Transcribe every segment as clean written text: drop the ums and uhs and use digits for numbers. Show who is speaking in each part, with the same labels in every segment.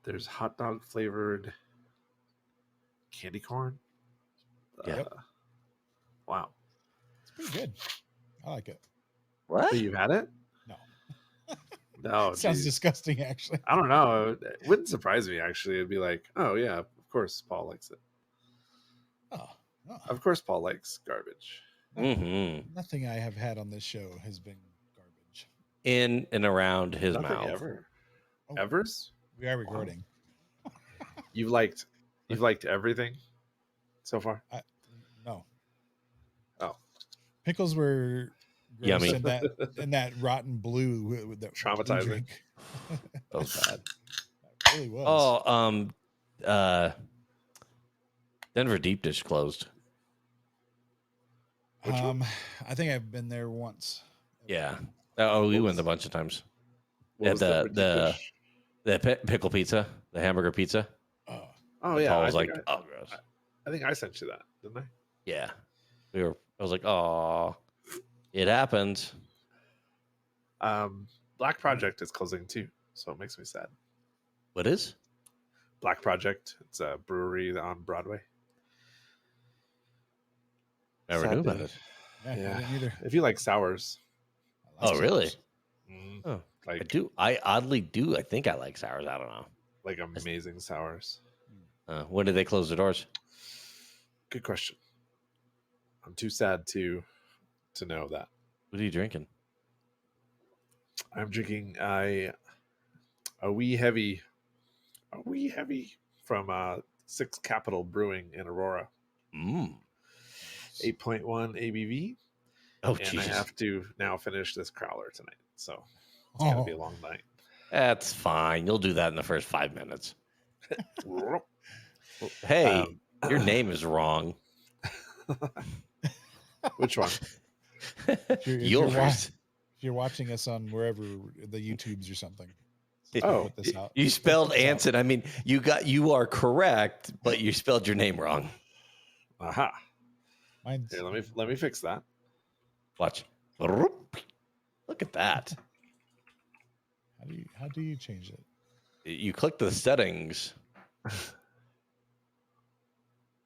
Speaker 1: There's hot dog flavored candy corn.
Speaker 2: Yeah.
Speaker 1: Wow.
Speaker 3: It's pretty good. I like it.
Speaker 2: What?
Speaker 1: So you've had it?
Speaker 3: No.
Speaker 1: No.
Speaker 3: Sounds
Speaker 1: geez.
Speaker 3: disgusting, actually.
Speaker 1: I don't know. It wouldn't surprise me, actually. It'd be like, oh, yeah, of course Paul likes it.
Speaker 3: Oh, no.
Speaker 1: Of course Paul likes garbage.
Speaker 2: Mm-hmm.
Speaker 3: Nothing I have had on this show has been garbage.
Speaker 2: In and around his
Speaker 1: Nothing
Speaker 2: mouth.
Speaker 1: ever.
Speaker 3: Oh,
Speaker 1: Evers?
Speaker 3: we are recording.
Speaker 1: You've liked everything so far?
Speaker 3: No.
Speaker 1: Oh.
Speaker 3: Pickles were gross
Speaker 2: Yummy.
Speaker 3: in that rotten blue with that
Speaker 1: Traumatizing.
Speaker 3: blue drink.
Speaker 2: That was bad.
Speaker 3: That really was.
Speaker 2: Denver Deep Dish closed.
Speaker 1: Which one?
Speaker 3: I think I've been there once.
Speaker 2: Yeah. Oh, we went a bunch of times.
Speaker 1: What was the
Speaker 2: Pickle pizza, the hamburger pizza.
Speaker 1: Oh, yeah.
Speaker 2: Paul was
Speaker 1: I
Speaker 2: like,
Speaker 1: think
Speaker 2: oh, gross.
Speaker 1: I think I sent you that, didn't I?
Speaker 2: Yeah. I was like, oh, it happened.
Speaker 1: Black Project is closing too, so it makes me sad.
Speaker 2: What is?
Speaker 1: Black Project. It's a brewery on Broadway.
Speaker 2: Never
Speaker 1: Sad
Speaker 2: knew about
Speaker 1: day.
Speaker 2: it.
Speaker 3: Yeah, I
Speaker 1: Yeah.
Speaker 3: didn't either.
Speaker 1: If you like sours,
Speaker 3: I like
Speaker 2: Oh, really?
Speaker 3: sours.
Speaker 2: Oh, I
Speaker 1: like
Speaker 2: do. I oddly do. I think I like sours. I don't know.
Speaker 1: like amazing sours.
Speaker 2: When did they close the doors?
Speaker 1: Good question. I'm too sad to know that.
Speaker 2: What are you drinking?
Speaker 1: I'm drinking a wee heavy from Six Capital Brewing in Aurora. 8.1 ABV.
Speaker 2: Oh,
Speaker 1: and I
Speaker 2: Jesus.
Speaker 1: have to now finish this crowler tonight. So it's gonna be a long night.
Speaker 2: That's fine. You'll do that in the first 5 minutes. Hey, your name is wrong.
Speaker 1: Which one?
Speaker 3: If
Speaker 2: Yours.
Speaker 3: you're watching us on wherever the YouTubes or something.
Speaker 1: Oh,
Speaker 3: put this out.
Speaker 2: You spelled
Speaker 3: Put this out.
Speaker 2: Anson. I mean, you are correct, but you spelled your name wrong.
Speaker 1: Aha.
Speaker 3: Mine's,
Speaker 1: Here, let me fix that.
Speaker 2: Watch. Look at that.
Speaker 3: how do you change it?
Speaker 2: You click the settings,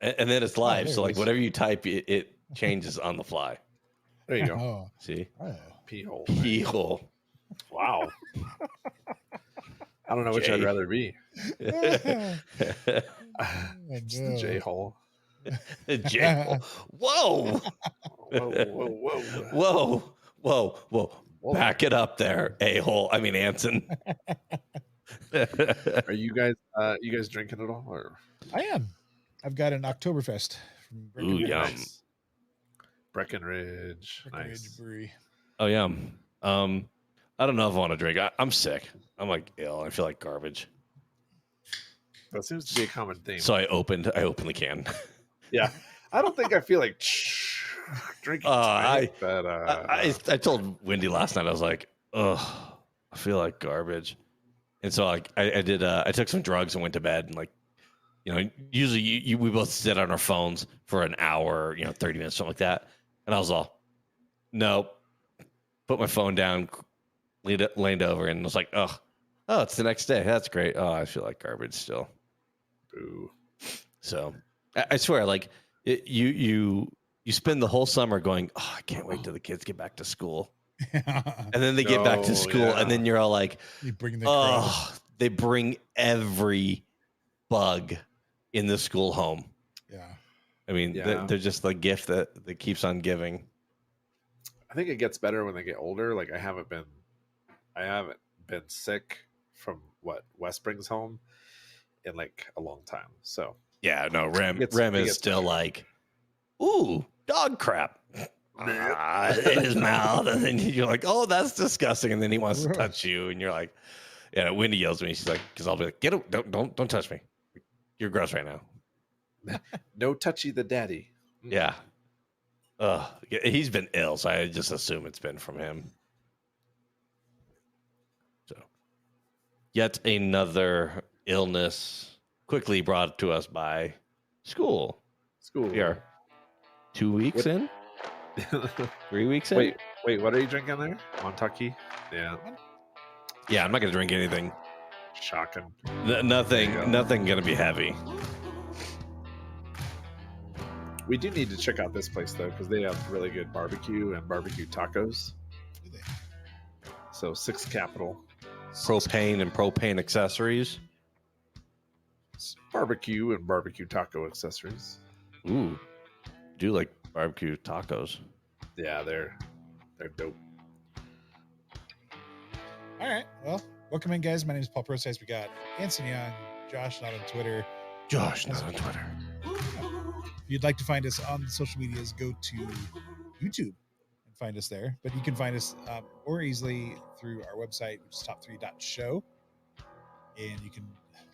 Speaker 2: and then it's live.
Speaker 3: there
Speaker 2: So
Speaker 3: it
Speaker 2: like
Speaker 3: is.
Speaker 2: whatever you type, it changes on the fly.
Speaker 1: There you go.
Speaker 3: Oh,
Speaker 2: See?
Speaker 1: Pee hole.
Speaker 2: Pee hole.
Speaker 1: Wow. I don't know which
Speaker 2: J.
Speaker 1: I'd rather be.
Speaker 3: oh,
Speaker 1: It's the
Speaker 3: no.
Speaker 1: J hole.
Speaker 2: J hole. Whoa.
Speaker 1: Whoa.
Speaker 2: Whoa. Back it up there, a-hole. I mean, Anson.
Speaker 1: Are you guys drinking at all? Or
Speaker 3: I am. I've got an Oktoberfest from
Speaker 2: Ooh, yum.
Speaker 1: nice. Breckenridge. Nice.
Speaker 3: Brewery.
Speaker 2: Oh, yeah. I don't know if I want to drink. I'm sick. I'm like ill. I feel like garbage.
Speaker 1: That seems to be a common theme.
Speaker 2: So I opened the can.
Speaker 1: Yeah. I don't think I feel like drinking tonight, but
Speaker 2: I told Wendy last night, I was like, ugh, I feel like garbage. And so like I did I took some drugs and went to bed, and like, you know, usually we both sit on our phones for an hour, 30 minutes, something like that. And I was all, nope. Put my phone down, leaned over, and was like, oh, it's the next day. That's great. Oh, I feel like garbage still.
Speaker 1: Boo.
Speaker 2: So I swear, like you spend the whole summer going, oh, I can't wait till the kids get back to school. And then they get back to school,
Speaker 1: yeah.
Speaker 2: and then you're all like,
Speaker 3: You bring the crowd.
Speaker 2: oh, they bring every bug in the school home.
Speaker 3: Yeah.
Speaker 2: I mean,
Speaker 1: Yeah.
Speaker 2: they're just the gift that keeps on giving.
Speaker 1: I think it gets better when they get older. Like I haven't been sick from what Wes brings home in like a long time. So
Speaker 2: Yeah, no, Rem
Speaker 1: It
Speaker 2: is
Speaker 1: gets
Speaker 2: still
Speaker 1: better.
Speaker 2: like, ooh, dog crap. In his mouth, and then you're like, oh, that's disgusting, and then he wants to touch you, and you're like, yeah. Wendy yells at me, she's like, because I'll be like, get it, don't touch me, you're gross right now.
Speaker 1: no touchy the daddy.
Speaker 2: Yeah. He's been ill, so I just assume it's been from him. So, yet another illness quickly brought to us by school.
Speaker 1: School.
Speaker 2: We are 2 weeks in, 3 weeks in.
Speaker 1: Wait, what are you drinking there? Montucky? Yeah.
Speaker 2: Yeah, I'm not gonna drink anything.
Speaker 1: Shocking.
Speaker 2: Nothing gonna be heavy.
Speaker 1: We do need to check out this place though, because they have really good barbecue and barbecue tacos.
Speaker 3: Do they?
Speaker 1: So 6 Capital
Speaker 2: Propane and propane accessories.
Speaker 1: barbecue and barbecue taco accessories.
Speaker 2: Ooh, do like barbecue tacos.
Speaker 1: Yeah, they're dope.
Speaker 3: All right. Well, welcome in, guys. My name is Paul Process. We got Anson Young, Josh, not on Twitter.
Speaker 2: Josh, not on Twitter.
Speaker 3: If you'd like to find us on the social medias, go to YouTube and find us there. But you can find us more easily through our website, which is top3.show. And you can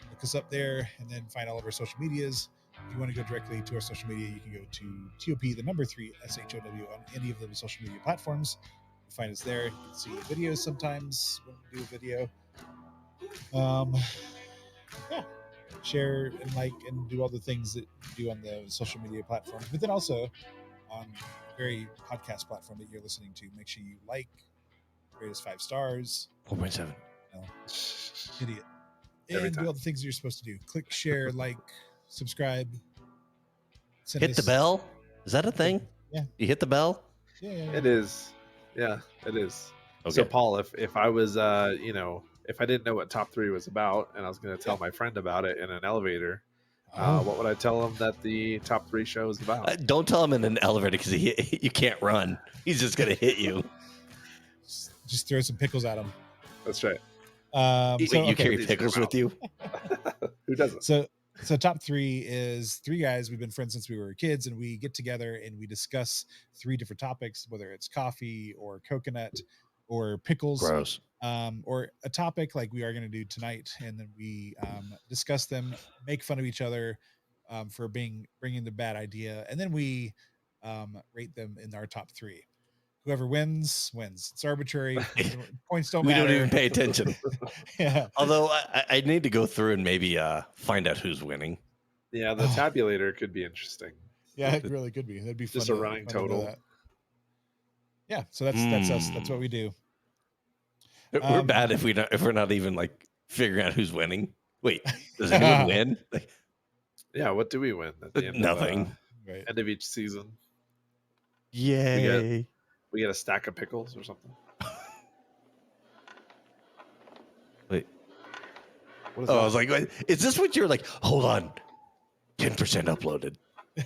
Speaker 3: look us up there and then find all of our social medias. If you want to go directly to our social media, you can go to TOP3SHOW on any of the social media platforms. You find us there. You can see videos sometimes when we do a video. Yeah. Share and like and do all the things that you do on the social media platforms, but then also on every podcast platform that you're listening to, make sure you like, rate us 5 stars.
Speaker 2: 4.7.
Speaker 3: No, idiot.
Speaker 1: Every
Speaker 3: And
Speaker 1: time.
Speaker 3: do all the things you're supposed to do. Click, share, like, subscribe.
Speaker 2: Hit the bell. Is that a thing?
Speaker 3: Yeah.
Speaker 2: You hit the bell.
Speaker 3: Yeah.
Speaker 1: It is. Yeah, it is.
Speaker 2: Okay.
Speaker 1: So Paul, if I was if I didn't know what top 3 was about and I was going to tell my friend about it in an elevator, what would I tell him that the top 3 show is about?
Speaker 2: Don't tell him in an elevator because you can't run. He's just gonna hit you.
Speaker 3: Just throw some pickles at them.
Speaker 1: That's right.
Speaker 2: Wait, you carry pickles with you?
Speaker 1: Who doesn't?
Speaker 3: So top 3 is 3 guys. We've been friends since we were kids, and we get together and we discuss 3 different topics, whether it's coffee or coconut or pickles.
Speaker 2: Gross.
Speaker 3: Or a topic like we are going to do tonight, and then we discuss them, make fun of each other for bringing the bad idea, and then we rate them in our top 3. Whoever wins. It's arbitrary. Points don't
Speaker 2: We
Speaker 3: matter.
Speaker 2: don't even pay attention.
Speaker 3: Yeah.
Speaker 2: Although I need to go through and maybe find out who's winning.
Speaker 1: Yeah, the tabulator could be interesting.
Speaker 3: Yeah, it really could be. That'd be fun.
Speaker 1: Just a running
Speaker 3: fun to know
Speaker 1: total.
Speaker 3: that. Yeah, so that's us. That's what we do.
Speaker 2: We're bad if we're not even like figuring out who's winning. Wait, does anyone win? Like,
Speaker 1: Yeah, what do we win at the end?
Speaker 2: nothing.
Speaker 3: Right.
Speaker 1: End of each season,
Speaker 2: Yay!
Speaker 1: we get a stack of pickles or something.
Speaker 2: Wait.
Speaker 1: What is
Speaker 2: Oh,
Speaker 1: that?
Speaker 2: I was like, wait, is this what you're like? Hold on, 10% uploaded.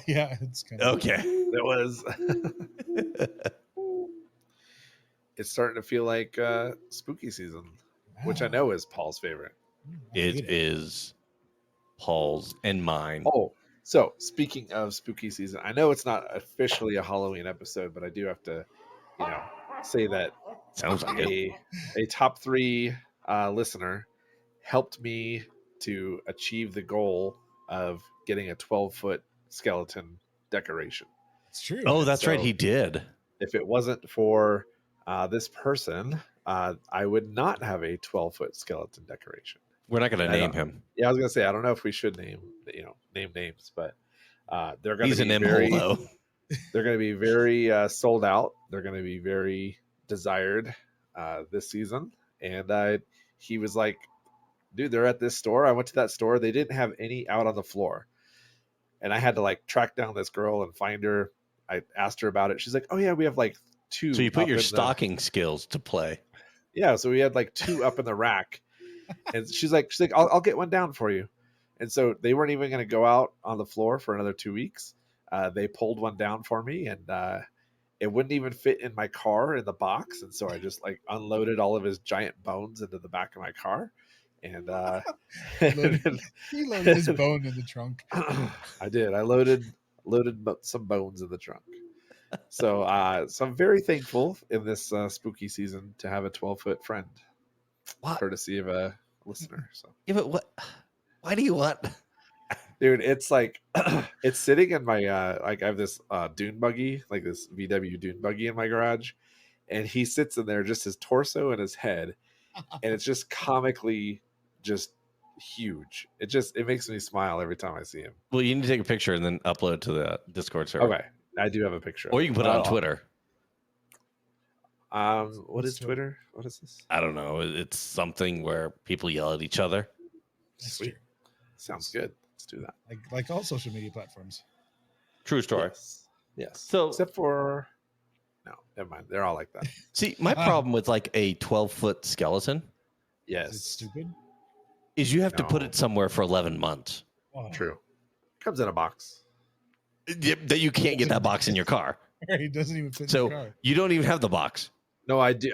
Speaker 3: Yeah, it's kind of
Speaker 2: Okay.
Speaker 1: It was. It's starting to feel like spooky season, which I know is Paul's favorite.
Speaker 2: It is Paul's and mine.
Speaker 1: Oh, so speaking of spooky season, I know it's not officially a Halloween episode, but I do have to, say that
Speaker 2: Sounds like it.
Speaker 1: a top 3 listener helped me to achieve the goal of getting a 12-foot skeleton decoration.
Speaker 3: It's true.
Speaker 2: Oh, that's right.
Speaker 1: So-
Speaker 2: He did.
Speaker 1: If it wasn't for this person, I would not have a 12-foot skeleton decoration.
Speaker 2: We're not going to
Speaker 1: I
Speaker 2: name
Speaker 1: don't-
Speaker 2: him.
Speaker 1: Yeah, I was gonna say I don't know if we should name names, but they're gonna
Speaker 2: He's
Speaker 1: be
Speaker 2: an
Speaker 1: very
Speaker 2: M-hole, though.
Speaker 1: they're gonna be very sold out. They're gonna be very desired this season. And he was like, "Dude, they're at this store. I went to that store. They didn't have any out on the floor, and I had to like track down this girl and find her. I asked her about it. She's like, "Oh yeah, we have like 2."
Speaker 2: So you put
Speaker 1: up
Speaker 2: your
Speaker 1: in the-"
Speaker 2: stalking skills to play.
Speaker 1: Yeah, so we had like 2 up in the rack, and she's like, I'll get one down for you. And so they weren't even going to go out on the floor for another 2 weeks. They pulled one down for me, and it wouldn't even fit in my car in the box. And so I just like unloaded all of his giant bones into the back of my car, and
Speaker 3: He loaded his bone in the trunk.
Speaker 1: I did. I loaded some bones in the trunk. So I'm very thankful in this spooky season to have a 12-foot friend,
Speaker 2: What?
Speaker 1: courtesy of a listener. So,
Speaker 2: Yeah, but what? Why do you want?
Speaker 1: dude, it's like it's sitting in my like I have this dune buggy, like this VW dune buggy in my garage, and he sits in there, just his torso and his head, and it's just comically just huge. It makes me smile every time I see him.
Speaker 2: Well, you need to take a picture and then upload it to the Discord server.
Speaker 1: Okay, I do have a picture.
Speaker 2: Or you can put it on
Speaker 1: Well,
Speaker 2: Twitter.
Speaker 1: What is Twitter? What is this?
Speaker 2: I don't know. It's something where people yell at each other.
Speaker 3: That's
Speaker 1: Sweet.
Speaker 3: true.
Speaker 1: Sounds good. Let's do that.
Speaker 3: Like all social media platforms.
Speaker 2: True story.
Speaker 1: Yes.
Speaker 2: So-
Speaker 1: except for no, never mind. They're all like that.
Speaker 2: See, my problem with like a 12-foot skeleton
Speaker 3: Is
Speaker 1: Yes.
Speaker 3: it stupid?
Speaker 2: is you have to put
Speaker 1: No.
Speaker 2: it somewhere for 11 months.
Speaker 3: Oh,
Speaker 1: True. Comes in a box.
Speaker 2: That you can't get that box in your car.
Speaker 3: It doesn't even fit in the
Speaker 2: So
Speaker 3: car.
Speaker 2: you don't even have the box.
Speaker 1: No, I do.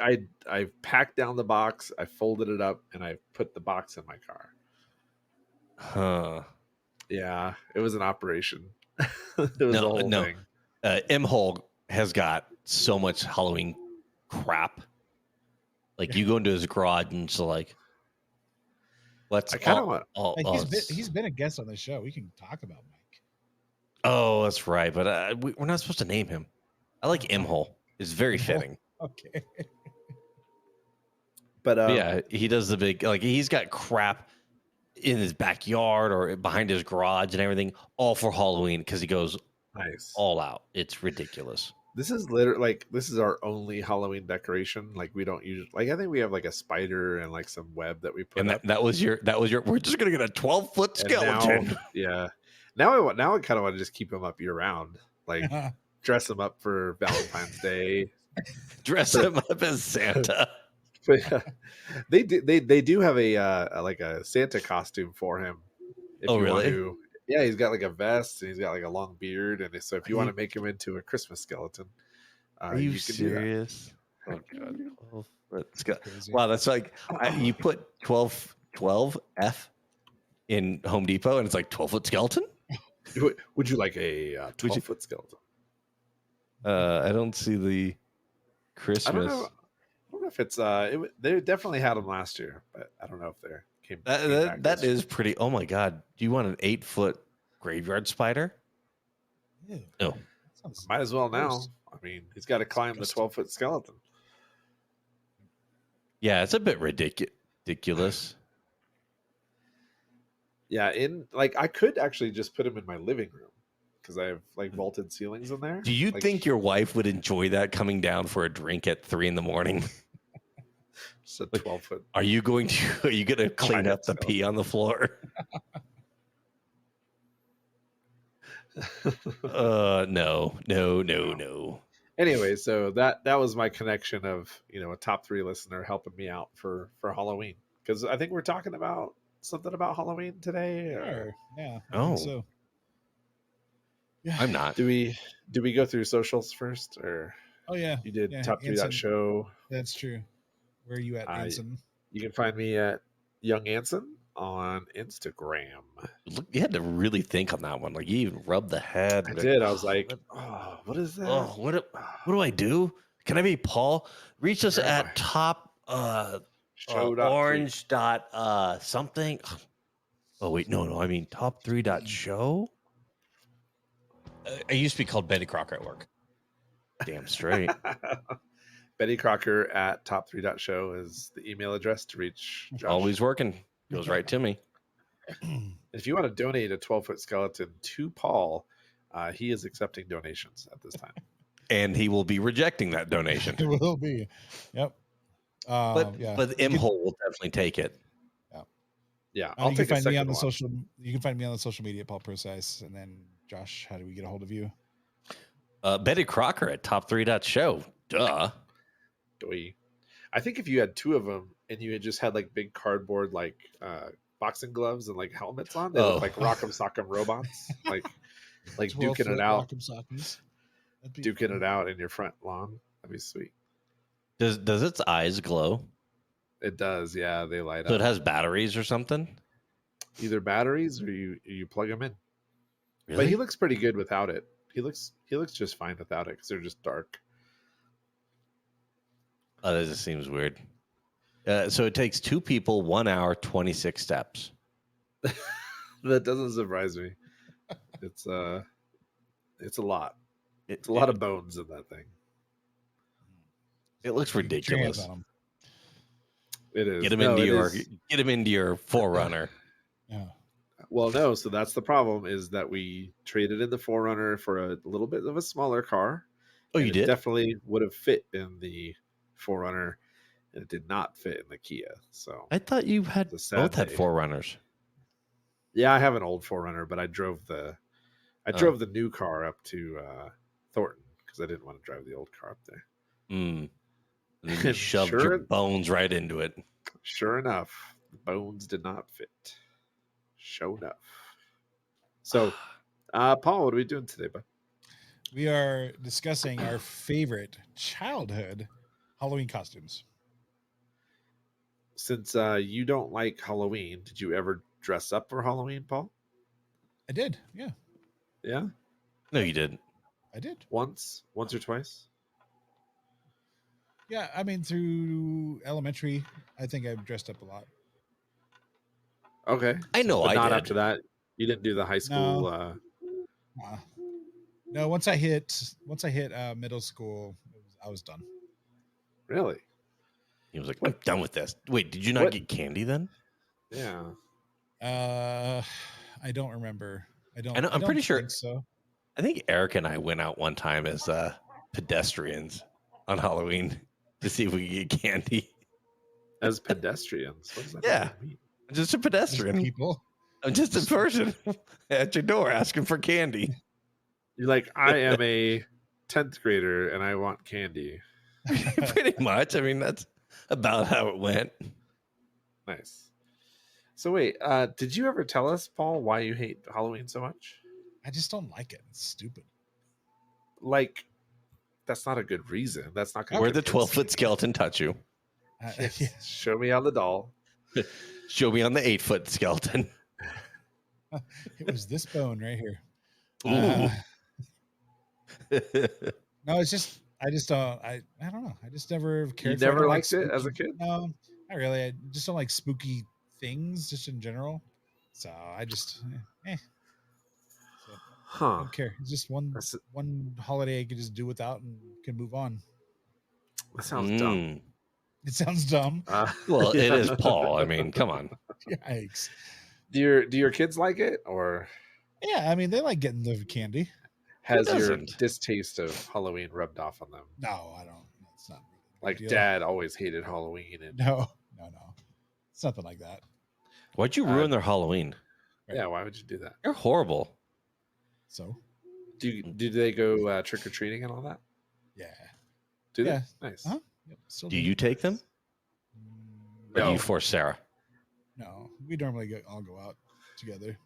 Speaker 1: I packed down the box. I folded it up, and I put the box in my car.
Speaker 2: Huh.
Speaker 1: Yeah, it was an operation. It was a whole
Speaker 2: No.
Speaker 1: thing.
Speaker 2: M Hole has got so much Halloween crap. Like you go into his garage and it's like, let's.
Speaker 1: I kind of want.
Speaker 3: He's been a guest on the show. We can talk about Mike.
Speaker 2: Oh, that's right. But we're not supposed to name him. I like M Hole. It's very fitting.
Speaker 3: Okay.
Speaker 1: But
Speaker 2: Yeah, he does the big, like he's got crap in his backyard or behind his garage and everything, all for Halloween because he goes
Speaker 1: nice.
Speaker 2: all out. It's ridiculous.
Speaker 1: This is literally like this is our only Halloween decoration. Like we don't usually like. I think we have like a spider and like some web that we put
Speaker 2: And
Speaker 1: up.
Speaker 2: that was your. We're just gonna get a 12-foot
Speaker 1: And
Speaker 2: skeleton.
Speaker 1: Now, yeah. Now I kind of want to just keep him up year round. Like dress him up for Valentine's Day.
Speaker 2: Dress him up as Santa.
Speaker 1: But they do have a like a Santa costume for him. If
Speaker 2: Oh,
Speaker 1: you want
Speaker 2: really?
Speaker 1: to. Yeah, he's got like a vest and he's got like a long beard, and so if you want to make him into a Christmas skeleton,
Speaker 2: Are you
Speaker 1: can
Speaker 2: serious?
Speaker 1: do that.
Speaker 2: Oh god. 12-foot skeleton.
Speaker 3: Crazy.
Speaker 2: Wow, that's like you put 12 F in Home Depot and it's like 12-foot skeleton.
Speaker 1: Would you like a 12-foot skeleton?
Speaker 2: I don't see the
Speaker 1: I
Speaker 2: Christmas.
Speaker 1: don't know. I don't know if it's they definitely had them last year, but I don't know if they're came back
Speaker 2: That
Speaker 1: this year.
Speaker 2: is pretty. Oh my god! Do you want an 8-foot graveyard spider?
Speaker 3: Ew.
Speaker 2: No.
Speaker 3: That sounds
Speaker 1: Might as well now.
Speaker 3: gross.
Speaker 1: I mean, he's got to climb the
Speaker 3: Disgusting.
Speaker 1: 12-foot skeleton.
Speaker 2: Yeah, it's a bit ridiculous.
Speaker 1: Yeah, in like I could actually just put him in my living room because I have like vaulted ceilings in there.
Speaker 2: Do you
Speaker 1: Like,
Speaker 2: think your wife would enjoy that coming down for a drink at 3 a.m?
Speaker 1: it's a 12-foot?
Speaker 2: Are you going to clean up the pee on the floor? No.
Speaker 1: Anyway, so that was my connection of a top 3 listener helping me out for Halloween, because I think we're talking about something about Halloween today. Or
Speaker 3: Yeah. I
Speaker 2: Oh.
Speaker 3: think so. Yeah.
Speaker 2: I'm not.
Speaker 1: do we go through socials first, or
Speaker 3: Oh yeah.
Speaker 1: you did
Speaker 3: Yeah,
Speaker 1: top 3
Speaker 3: Anson.
Speaker 1: show?
Speaker 3: That's true. Where are you at, Anson?
Speaker 1: You can find me at Young Anson on Instagram.
Speaker 2: Look, you had to really think on that one. Like you even rubbed the head.
Speaker 1: I did. I was like, oh, what is that?
Speaker 2: Oh, what do I do? Can I be Paul? Reach us
Speaker 1: Where am I?
Speaker 2: at top
Speaker 1: Show dot
Speaker 2: orange dot something. Oh wait, no. I mean top 3 dot show.
Speaker 4: I used to be called Betty Crocker at work.
Speaker 2: Damn straight.
Speaker 1: Betty Crocker at top3.show is the email address to reach Josh.
Speaker 2: Always working. Goes right to me.
Speaker 1: If you want to donate a 12-foot skeleton to Paul, he is accepting donations at this time.
Speaker 2: And he will be rejecting that donation.
Speaker 3: It will be. Yep.
Speaker 2: But
Speaker 3: yeah.
Speaker 2: but M Hole will definitely take it.
Speaker 1: Yeah,
Speaker 3: You
Speaker 1: I'll
Speaker 3: can
Speaker 1: take a
Speaker 3: find me
Speaker 1: second
Speaker 3: on the
Speaker 1: one.
Speaker 3: social. You can find me on the social media, Paul Precise, and then Josh. How do we get a hold of you?
Speaker 2: Betty Crocker at top 3 dot show. Duh.
Speaker 1: Doi. I think if you had 2 of them and you had just had like big cardboard like boxing gloves and like helmets on, they
Speaker 2: Oh.
Speaker 1: look like Rock'em Sock'em robots, like
Speaker 3: 12
Speaker 1: duking
Speaker 3: foot
Speaker 1: it out,
Speaker 3: rock'em sock'ems. That'd be
Speaker 1: duking
Speaker 3: fun.
Speaker 1: it out in your front lawn. That'd be sweet.
Speaker 2: Does its eyes glow?
Speaker 1: It does, yeah. They light
Speaker 2: So it
Speaker 1: up.
Speaker 2: has batteries or something?
Speaker 1: Either batteries or you plug them in.
Speaker 2: Really?
Speaker 1: But he looks pretty good without it. He looks just fine without it because they're just dark.
Speaker 2: Oh, that just seems weird. So it takes 2 people, 1 hour, 26 steps.
Speaker 1: That doesn't surprise me. It's a lot. It's a lot of bones in that thing.
Speaker 2: It looks
Speaker 3: You can get your hands
Speaker 2: ridiculous.
Speaker 3: on 'em.
Speaker 1: It is.
Speaker 2: Get him
Speaker 1: No,
Speaker 2: get him into your Forerunner.
Speaker 3: Yeah.
Speaker 1: Well, no. So that's the problem, is that we traded in the Forerunner for a little bit of a smaller car.
Speaker 2: Oh,
Speaker 1: and
Speaker 2: you
Speaker 1: it
Speaker 2: did?
Speaker 1: definitely would have fit in the Forerunner, and it did not fit in the Kia. So
Speaker 2: I thought you had
Speaker 1: It's a sad
Speaker 2: both had
Speaker 1: day.
Speaker 2: Forerunners.
Speaker 1: Yeah, I have an old Forerunner, but I drove the new car up to Thornton because I didn't want to drive the old car up there.
Speaker 2: Mm. And then you
Speaker 1: And
Speaker 2: shoved your bones right into it.
Speaker 1: Sure enough, the bones did not fit. Sure enough. So, Paul, what are we doing today, bud?
Speaker 3: We are discussing our favorite childhood Halloween costumes.
Speaker 1: Since you don't like Halloween, did you ever dress up for Halloween, Paul?
Speaker 3: I did, yeah.
Speaker 1: Yeah?
Speaker 2: No, you didn't.
Speaker 3: I did.
Speaker 1: Once or twice?
Speaker 3: Yeah, I mean, through elementary, I think I've dressed up a lot.
Speaker 2: Okay. I know
Speaker 1: but
Speaker 2: I
Speaker 1: not
Speaker 2: did.
Speaker 1: after that. You didn't do the high school.
Speaker 3: No, once I hit middle school, I was done.
Speaker 1: Really?
Speaker 2: He was like, "I'm done with this." Wait, did you not get candy then?
Speaker 1: Yeah.
Speaker 3: I don't remember.
Speaker 2: I'm pretty sure.
Speaker 3: So.
Speaker 2: I think Eric and I went out one time as pedestrians on Halloween to see if we could get candy.
Speaker 1: As pedestrians? What does that
Speaker 2: Yeah,
Speaker 1: mean?
Speaker 2: just a pedestrian.
Speaker 3: Just people.
Speaker 2: I'm just a person at your door asking for candy.
Speaker 1: You're like, I am a 10th grader and I want candy.
Speaker 2: Pretty much. I mean, that's about how it went.
Speaker 1: Nice. So wait, did you ever tell us, Paul, why you hate Halloween so much?
Speaker 3: I just don't like it. It's stupid.
Speaker 1: Like, that's not a good reason. That's not going to
Speaker 2: Where the 12-foot skeleton touch you.
Speaker 1: Yes. Yeah. Show me on the doll.
Speaker 2: Show me on the 8-foot skeleton.
Speaker 3: It was this bone right here. No, it's just I don't know. I just never cared.
Speaker 1: You never
Speaker 3: like
Speaker 1: liked it as a kid?
Speaker 3: No, not really. I just don't like spooky things, just in general. So I just, So, I don't care. It's just one holiday I could just do without and can move on.
Speaker 1: That sounds dumb.
Speaker 3: It sounds dumb.
Speaker 2: Well, it is Paul. I mean, come on.
Speaker 3: Yikes.
Speaker 1: Do your kids like it, or?
Speaker 3: Yeah, I mean, they like getting the candy.
Speaker 1: Has your distaste of Halloween rubbed off on them?
Speaker 3: No, I don't. It's not
Speaker 1: really like Dad always hated Halloween. And...
Speaker 3: No. It's nothing like that.
Speaker 2: Why'd you ruin their Halloween?
Speaker 1: Yeah, why would you do that?
Speaker 2: You're horrible.
Speaker 3: So,
Speaker 1: do they go trick or treating and all that?
Speaker 3: Yeah.
Speaker 1: Do they?
Speaker 3: Yeah.
Speaker 1: Nice.
Speaker 3: Uh-huh.
Speaker 2: Do you take them?
Speaker 1: No.
Speaker 2: Or do you force Sarah?
Speaker 3: No, we normally all go out together.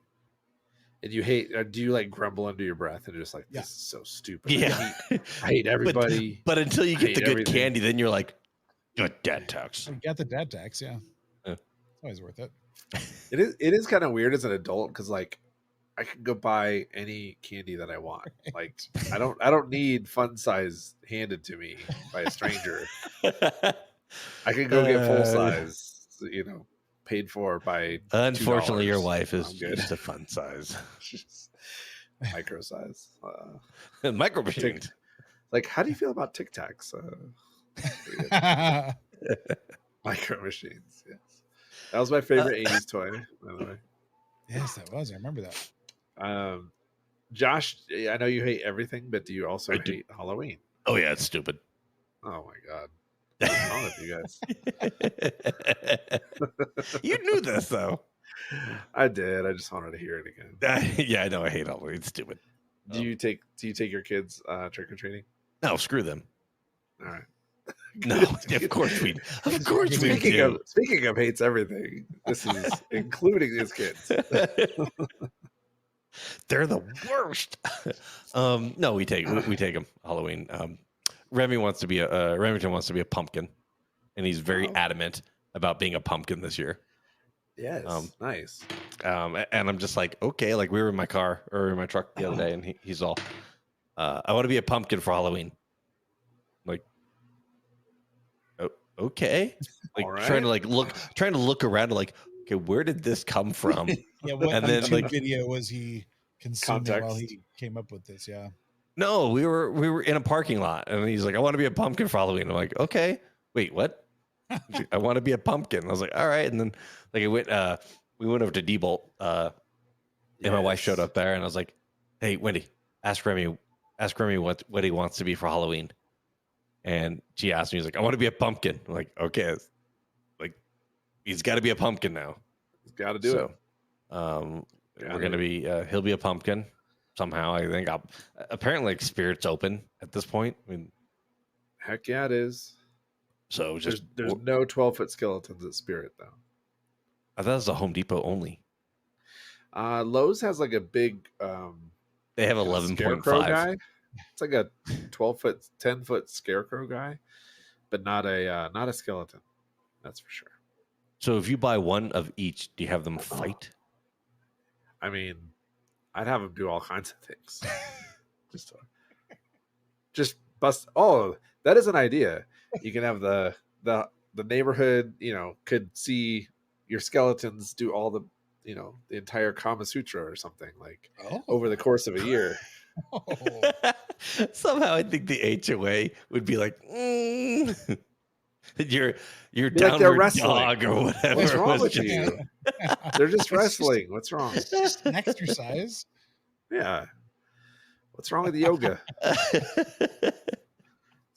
Speaker 1: And you hate? Do you like grumble under your breath and just like, this is so stupid?
Speaker 2: Yeah,
Speaker 1: I hate everybody.
Speaker 2: But until you get the good candy, then you're like, good dad tax.
Speaker 3: You got the dad tax, yeah. It's always worth it.
Speaker 1: It is kind of weird as an adult because like I can go buy any candy that I want. Like I don't need fun size handed to me by a stranger. I can go get full size, paid for by.
Speaker 2: Unfortunately,
Speaker 1: $2.
Speaker 2: your wife is just a fun size,
Speaker 1: micro size,
Speaker 2: micro machines.
Speaker 1: Like, how do you feel about Tic Tacs? Micro machines. Yes, that was my favorite '80s toy. By the way.
Speaker 3: Yes, that was. I remember that.
Speaker 1: Josh, I know you hate everything, but do you also hate Halloween?
Speaker 2: Oh yeah, it's stupid.
Speaker 1: Oh my god. What's wrong with you
Speaker 2: guys? You knew this though.
Speaker 1: I did. I just wanted to hear it again.
Speaker 2: Yeah, I know. I hate Halloween. It's stupid.
Speaker 1: Do you take your kids trick or treating?
Speaker 2: No, screw them.
Speaker 1: All right.
Speaker 2: No, of course we do.
Speaker 1: Speaking of hates everything, this is including his kids.
Speaker 2: They're the worst. No, we take them Halloween. Remington wants to be a pumpkin, and he's very adamant about being a pumpkin this year.
Speaker 1: Yes, nice.
Speaker 2: And I'm just like, okay. Like we were in my car or in my truck the other day, and he's all, I want to be a pumpkin for Halloween. Like, okay. Like right. trying to look around, like, okay, where did this come from?
Speaker 3: Yeah, what YouTube video was he consuming while he came up with this? Yeah.
Speaker 2: No, we were in a parking lot, and he's like, I want to be a pumpkin for Halloween. I'm like, okay, wait, what? I want to be a pumpkin. I was like, all right. And then like we went over to D-Bolt, and my wife showed up there, and I was like, hey, Wendy, ask Remy what he wants to be for Halloween. And she asked me, he's like, I want to be a pumpkin. I'm like, okay. Like, he's got to be a pumpkin now.
Speaker 1: He's got to do it.
Speaker 2: we're gonna be. He'll be a pumpkin somehow. I think. Apparently, like, spirit's open at this point. I mean,
Speaker 1: Heck yeah, it is.
Speaker 2: so just
Speaker 1: There's no 12-foot skeletons at Spirit though.
Speaker 2: I thought it was a Home Depot only.
Speaker 1: Lowe's has like a big
Speaker 2: They have
Speaker 1: scarecrow
Speaker 2: 11.5.
Speaker 1: guy. It's like a 12-foot, 10-foot scarecrow guy, but not a skeleton. That's for sure.
Speaker 2: So if you buy one of each, do you have them fight?
Speaker 1: I mean, I'd have them do all kinds of things. just bust. Oh, that is an idea. You can have the neighborhood, could see your skeletons do all the, the entire Kama Sutra or something, like over the course of a year.
Speaker 2: Somehow I think the HOA would be like, your
Speaker 1: Be like
Speaker 2: downward
Speaker 1: they're wrestling.
Speaker 2: dog or whatever.
Speaker 1: What's wrong with
Speaker 2: just-
Speaker 1: you? They're just wrestling. What's wrong?
Speaker 3: It's just an exercise.
Speaker 1: Yeah. What's wrong with yoga?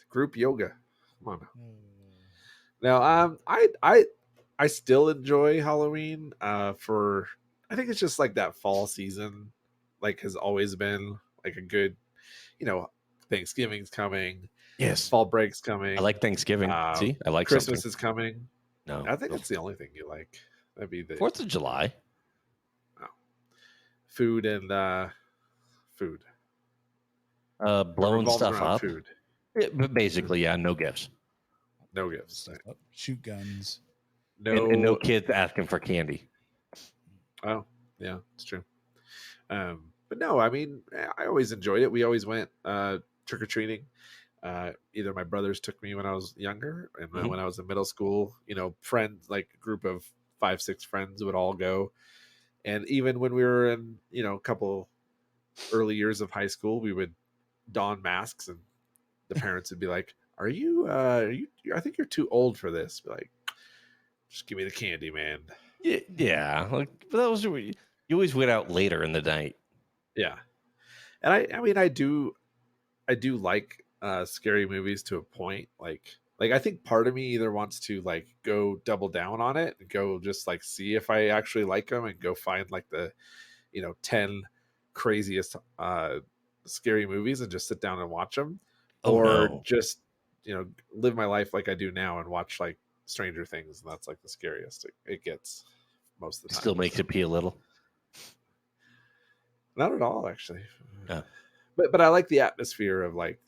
Speaker 1: Group yoga. Come on. Now, I still enjoy Halloween. I think it's just like that fall season, like, has always been like a good, Thanksgiving's coming.
Speaker 2: Yes.
Speaker 1: Fall break's coming.
Speaker 2: I like Thanksgiving. See, I like
Speaker 1: Christmas
Speaker 2: something.
Speaker 1: is coming.
Speaker 2: No,
Speaker 1: I think that's the only thing you like. That'd be the
Speaker 2: 4th of July.
Speaker 1: food and food.
Speaker 2: Blowing
Speaker 1: Revolves
Speaker 2: stuff
Speaker 1: around
Speaker 2: up.
Speaker 1: Food.
Speaker 2: Yeah, but basically, yeah, no gifts.
Speaker 1: No gifts.
Speaker 3: Shoot guns.
Speaker 1: No.
Speaker 2: And no kids asking for candy.
Speaker 1: Oh, yeah, it's true. But no, I mean, I always enjoyed it. We always went trick or treating. Either my brothers took me when I was younger, and then when I was in middle school, friends, like a group of 5-6 friends would all go. And even when we were in, a couple early years of high school, we would don masks, and the parents would be like, "Are you? I think you're too old for this." Be like, just give me the candy, man.
Speaker 2: Yeah. Like, but that was you always went out later in the night.
Speaker 1: Yeah, and I mean, I do like scary movies to a point. Like I think part of me either wants to like go double down on it and go just like see if I actually like them and go find like the 10 craziest scary movies and just sit down and watch them, just live my life like I do now and watch like Stranger Things, and that's like the scariest it gets most of the time.
Speaker 2: Still makes you pee a little.
Speaker 1: Not at all, actually.
Speaker 2: Yeah.
Speaker 1: But I like the atmosphere of like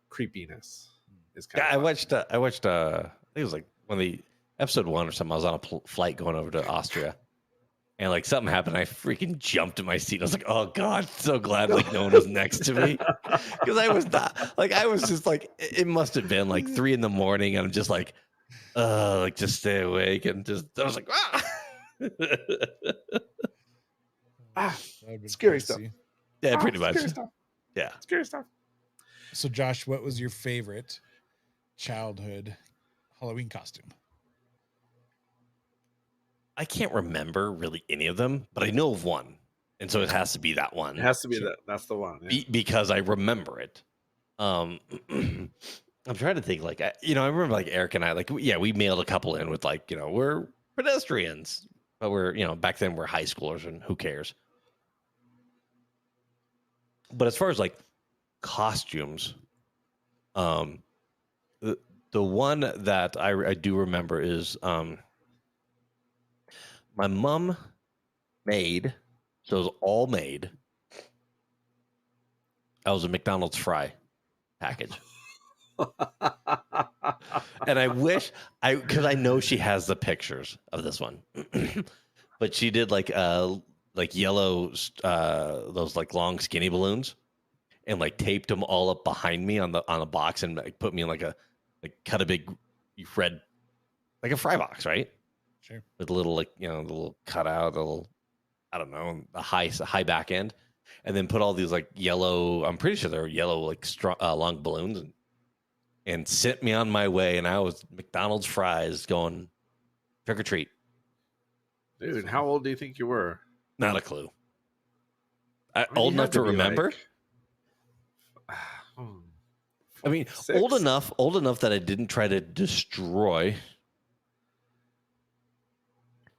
Speaker 1: creepiness. Is kind
Speaker 2: Yeah,
Speaker 1: of
Speaker 2: I watched. I think it was like one of the episode 1 or something. I was on a flight going over to Austria, and like something happened. I freaking jumped in my seat. I was like, "Oh God, so glad like no one was next to me," because I was not like I was just like it must have been like 3 a.m. and I'm just like just stay awake and just I was like
Speaker 1: scary stuff.
Speaker 2: yeah, pretty much.
Speaker 1: Scary stuff.
Speaker 2: Yeah.
Speaker 1: Scary stuff.
Speaker 3: So, Josh, what was your favorite childhood Halloween costume?
Speaker 2: I can't remember really any of them, but I know of one, and so it has to be that one.
Speaker 1: It has to be that's the one. Yeah.
Speaker 2: Because I remember it. I'm trying to think. Like I remember like Eric and I we mailed a couple in with like we're pedestrians, but we're back then we're high schoolers and who cares. But as far as like costumes, the one that I do remember is my mom made, so it was all made. I was a McDonald's fry package. And I wish because I know she has the pictures of this one, but she did like yellow, those like long skinny balloons, and like taped them all up behind me on a box and like put me in like cut a big red, like a fry box, right?
Speaker 3: Sure.
Speaker 2: With a little the little cutout, I don't know, the high back end, and then put all these like yellow. I'm pretty sure they're yellow like strong, long balloons, and sent me on my way. And I was McDonald's fries going trick or treat.
Speaker 1: Dude, how old do you think you were?
Speaker 2: Not a clue.
Speaker 1: mean,
Speaker 2: Old
Speaker 1: you
Speaker 2: enough
Speaker 1: had to
Speaker 2: to
Speaker 1: be,
Speaker 2: remember. I mean,
Speaker 1: 6.
Speaker 2: old enough that I didn't try to destroy.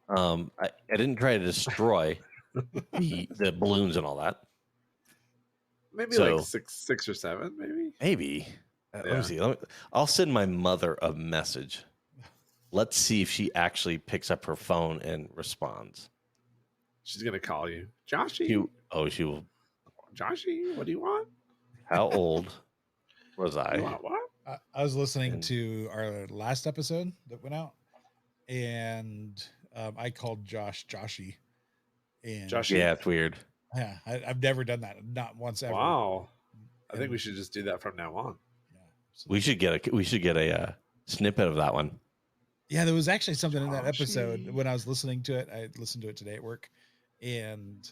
Speaker 2: I didn't try to destroy the balloons and all that.
Speaker 1: Maybe
Speaker 2: So-
Speaker 1: like six or seven, maybe.
Speaker 2: Maybe. Let
Speaker 1: Yeah.
Speaker 2: me see. I'll send my mother a message. Let's see if she actually picks up her phone and responds.
Speaker 1: She's gonna call you, Joshy.
Speaker 2: She will.
Speaker 1: Joshy, what do you want?
Speaker 2: How old was
Speaker 1: You
Speaker 2: I?
Speaker 1: want what?
Speaker 3: I was listening
Speaker 2: And-
Speaker 3: to our last episode that went out, and I called Joshy, and
Speaker 1: Joshy?
Speaker 2: Yeah, it's weird.
Speaker 3: yeah, I've never done that, not once ever.
Speaker 1: Wow. I think
Speaker 3: And-
Speaker 1: we should just do that from now on.
Speaker 3: Yeah, so-
Speaker 2: We should get a snippet of that one.
Speaker 3: Yeah, there was actually something in that episode
Speaker 1: Joshy.
Speaker 3: when I was listening to it. I listened to it today at work, and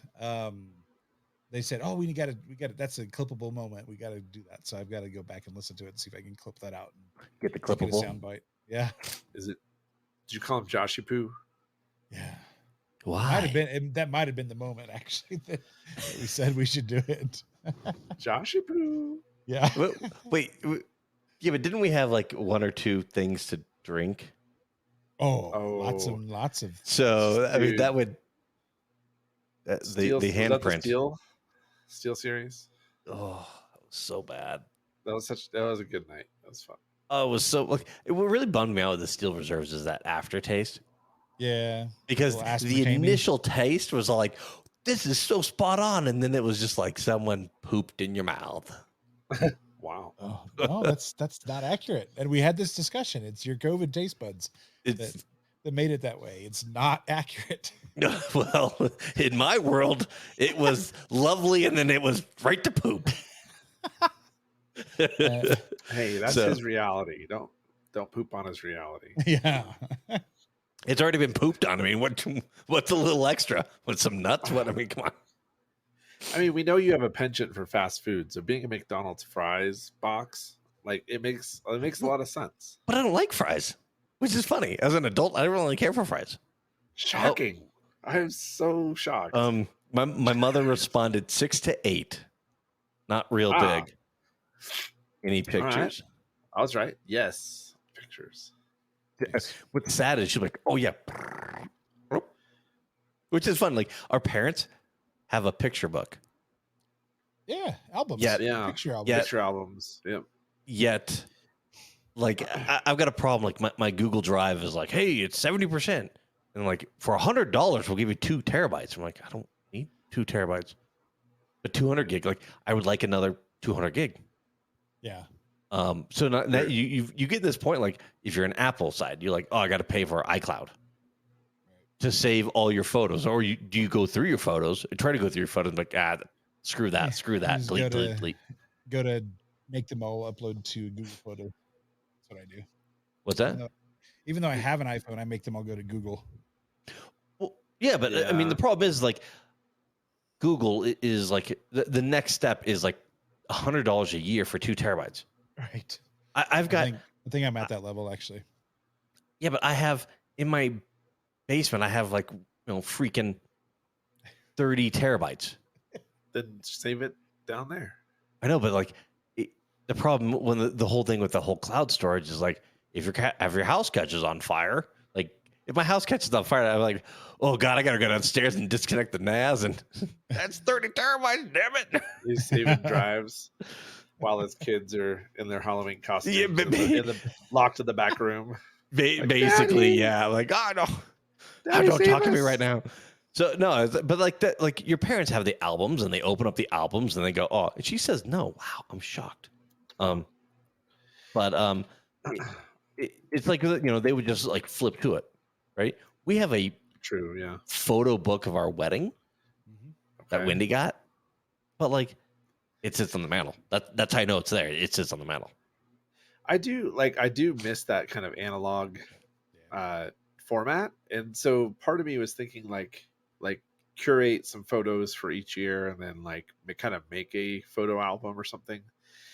Speaker 3: they said, "Oh, we got to. That's a clippable moment. We got to do that." So I've got to go back and listen to it and see if I can clip that out and
Speaker 2: Get the
Speaker 3: make it a
Speaker 2: clippable.
Speaker 3: sound bite. Yeah,
Speaker 1: Is it? Did you call him Joshy Poo?
Speaker 3: yeah.
Speaker 2: Why?
Speaker 3: Might have been that might have been the moment actually that we said we should do it.
Speaker 1: Joshy Poo.
Speaker 3: Yeah.
Speaker 2: Wait. Yeah, but didn't we have like one or two things to drink?
Speaker 3: Oh,
Speaker 1: Oh.
Speaker 3: lots of.
Speaker 2: So I mean,
Speaker 1: Dude.
Speaker 2: that would
Speaker 1: Steel,
Speaker 2: the
Speaker 1: was that
Speaker 2: handprint.
Speaker 1: Steel series.
Speaker 2: Oh, that was so bad.
Speaker 1: That was a good night. That was fun.
Speaker 2: Oh, it was so like what really bummed me out with the Steel Reserves is that aftertaste.
Speaker 3: Yeah.
Speaker 2: Because
Speaker 3: Little
Speaker 2: the
Speaker 3: aspartame.
Speaker 2: initial taste was all like, this is so spot on, and then it was just like someone pooped in your mouth.
Speaker 1: Wow.
Speaker 3: Oh, no, that's not accurate. And we had this discussion. It's your COVID taste buds
Speaker 2: It's
Speaker 3: that made it that way. It's not accurate.
Speaker 2: well, in my world, it was lovely, and then it was right to poop.
Speaker 1: Hey, that's
Speaker 2: So-
Speaker 1: his reality. Don't poop on his reality.
Speaker 3: Yeah.
Speaker 2: It's already been pooped on. I mean, what's a little extra? With some nuts? What? I mean, come on.
Speaker 1: I mean, we know you have a penchant for fast food, so being a McDonald's fries box, like it makes a lot of sense.
Speaker 2: But I don't like fries, which is funny. As an adult, I don't really care for fries.
Speaker 1: Shocking! I'm so shocked.
Speaker 2: My mother responded 6 to 8, not real
Speaker 1: Ah.
Speaker 2: big. Any
Speaker 1: All right.
Speaker 2: pictures?
Speaker 1: I was right. Yes, pictures.
Speaker 2: What's sad is she's like, oh yeah, which is fun. Like our parents have a picture book,
Speaker 3: Yeah. Albums.
Speaker 1: Yeah.
Speaker 3: Picture albums.
Speaker 2: Yeah.
Speaker 1: Picture albums. Yep.
Speaker 2: yet like I've got a problem. Like my Google Drive is like, hey, it's 70%, and like for $100 we'll give you 2 terabytes. I'm like, I don't need 2 terabytes, but 200 gig. Like I would like another 200 gig.
Speaker 3: Yeah.
Speaker 2: So now you get this point, like if you're an Apple side, you're like, oh, I got to pay for iCloud to save all your photos, or do you go through your photos and try to go through your photos, like screw that,
Speaker 3: Just
Speaker 2: delete, delete.
Speaker 3: Go to make them all upload to Google Photo. That's what I do.
Speaker 2: What's that?
Speaker 3: Even though I have an iPhone, I make them all go to Google.
Speaker 2: Well, yeah, but I mean
Speaker 1: Yeah.
Speaker 2: the problem is like Google is like the next step is like $100 a year for 2 terabytes.
Speaker 3: Right.
Speaker 2: I've got
Speaker 3: I think I'm at that level actually.
Speaker 2: yeah, but I have in my basement, I have like freaking 30 terabytes.
Speaker 1: Then save it down there.
Speaker 2: I know, but like the problem when the whole thing with the whole cloud storage is like if your house catches on fire, like if my house catches on fire, I'm like, oh god, I gotta go downstairs and disconnect the NAS, and that's 30 terabytes, damn it.
Speaker 1: He's saving drives while his kids are in their Halloween costumes,
Speaker 2: Yeah, but-
Speaker 1: locked in the back room.
Speaker 2: Basically,
Speaker 1: Daddy!
Speaker 2: yeah, like oh no,
Speaker 1: Daddy,
Speaker 2: don't
Speaker 1: save
Speaker 2: talk to me
Speaker 1: us!
Speaker 2: right now. So no, but like that, like your parents have the albums and they open up the albums and they go, oh, and she says no. Wow, I'm shocked. But it's like they would just like flip to it, right? We have a
Speaker 1: True, yeah.
Speaker 2: photo book of our wedding that
Speaker 1: Okay.
Speaker 2: Wendy got, but like it sits on the mantle. That's how I know it's there. It sits on the mantle.
Speaker 1: I do miss that kind of analog format, and so part of me was thinking like curate some photos for each year and then like kind of make a photo album or something.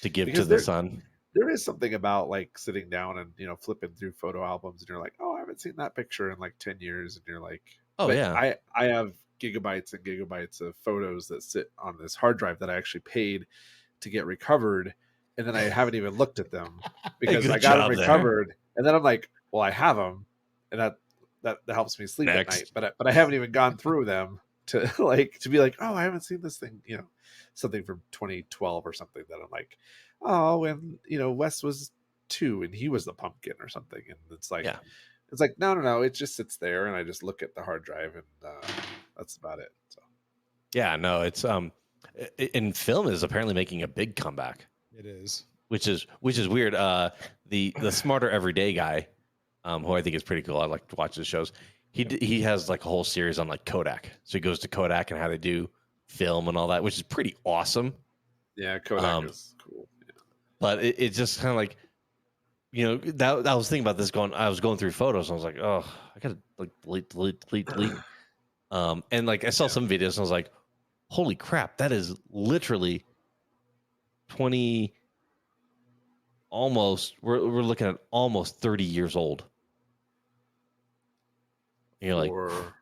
Speaker 2: To give
Speaker 1: Because
Speaker 2: to the son.
Speaker 1: There is something about like sitting down and flipping through photo albums and you're like, oh, I haven't seen that picture in like 10 years, and you're like,
Speaker 2: Oh
Speaker 1: but
Speaker 2: yeah.
Speaker 1: I have gigabytes and gigabytes of photos that sit on this hard drive that I actually paid to get recovered, and then I haven't even looked at them because
Speaker 2: Good
Speaker 1: I got them
Speaker 2: job there.
Speaker 1: recovered, and then I'm like, well, I have them, and that helps me sleep
Speaker 2: Next.
Speaker 1: at night, but I haven't even gone through them to like to be like, oh, I haven't seen this thing, something from 2012 or something that I'm like, oh, and Wes was 2 and he was the pumpkin or something, and it's like,
Speaker 2: Yeah.
Speaker 1: no, it just sits there and I just look at the hard drive and that's about it. So
Speaker 2: Yeah, no, it's in film is apparently making a big comeback,
Speaker 3: It is.
Speaker 2: which is weird. The Smarter Everyday guy, who I think is pretty cool. I like to watch his shows. He has like a whole series on like Kodak. So he goes to Kodak and how they do film and all that, which is pretty awesome.
Speaker 1: yeah, Kodak is cool. Yeah.
Speaker 2: But it's just kind of like, that I was thinking about this I was going through photos and I was like, oh, I gotta like delete. And like I saw some videos and I was like, holy crap, that is literally 20, we're looking at almost 30 years old. And you're like,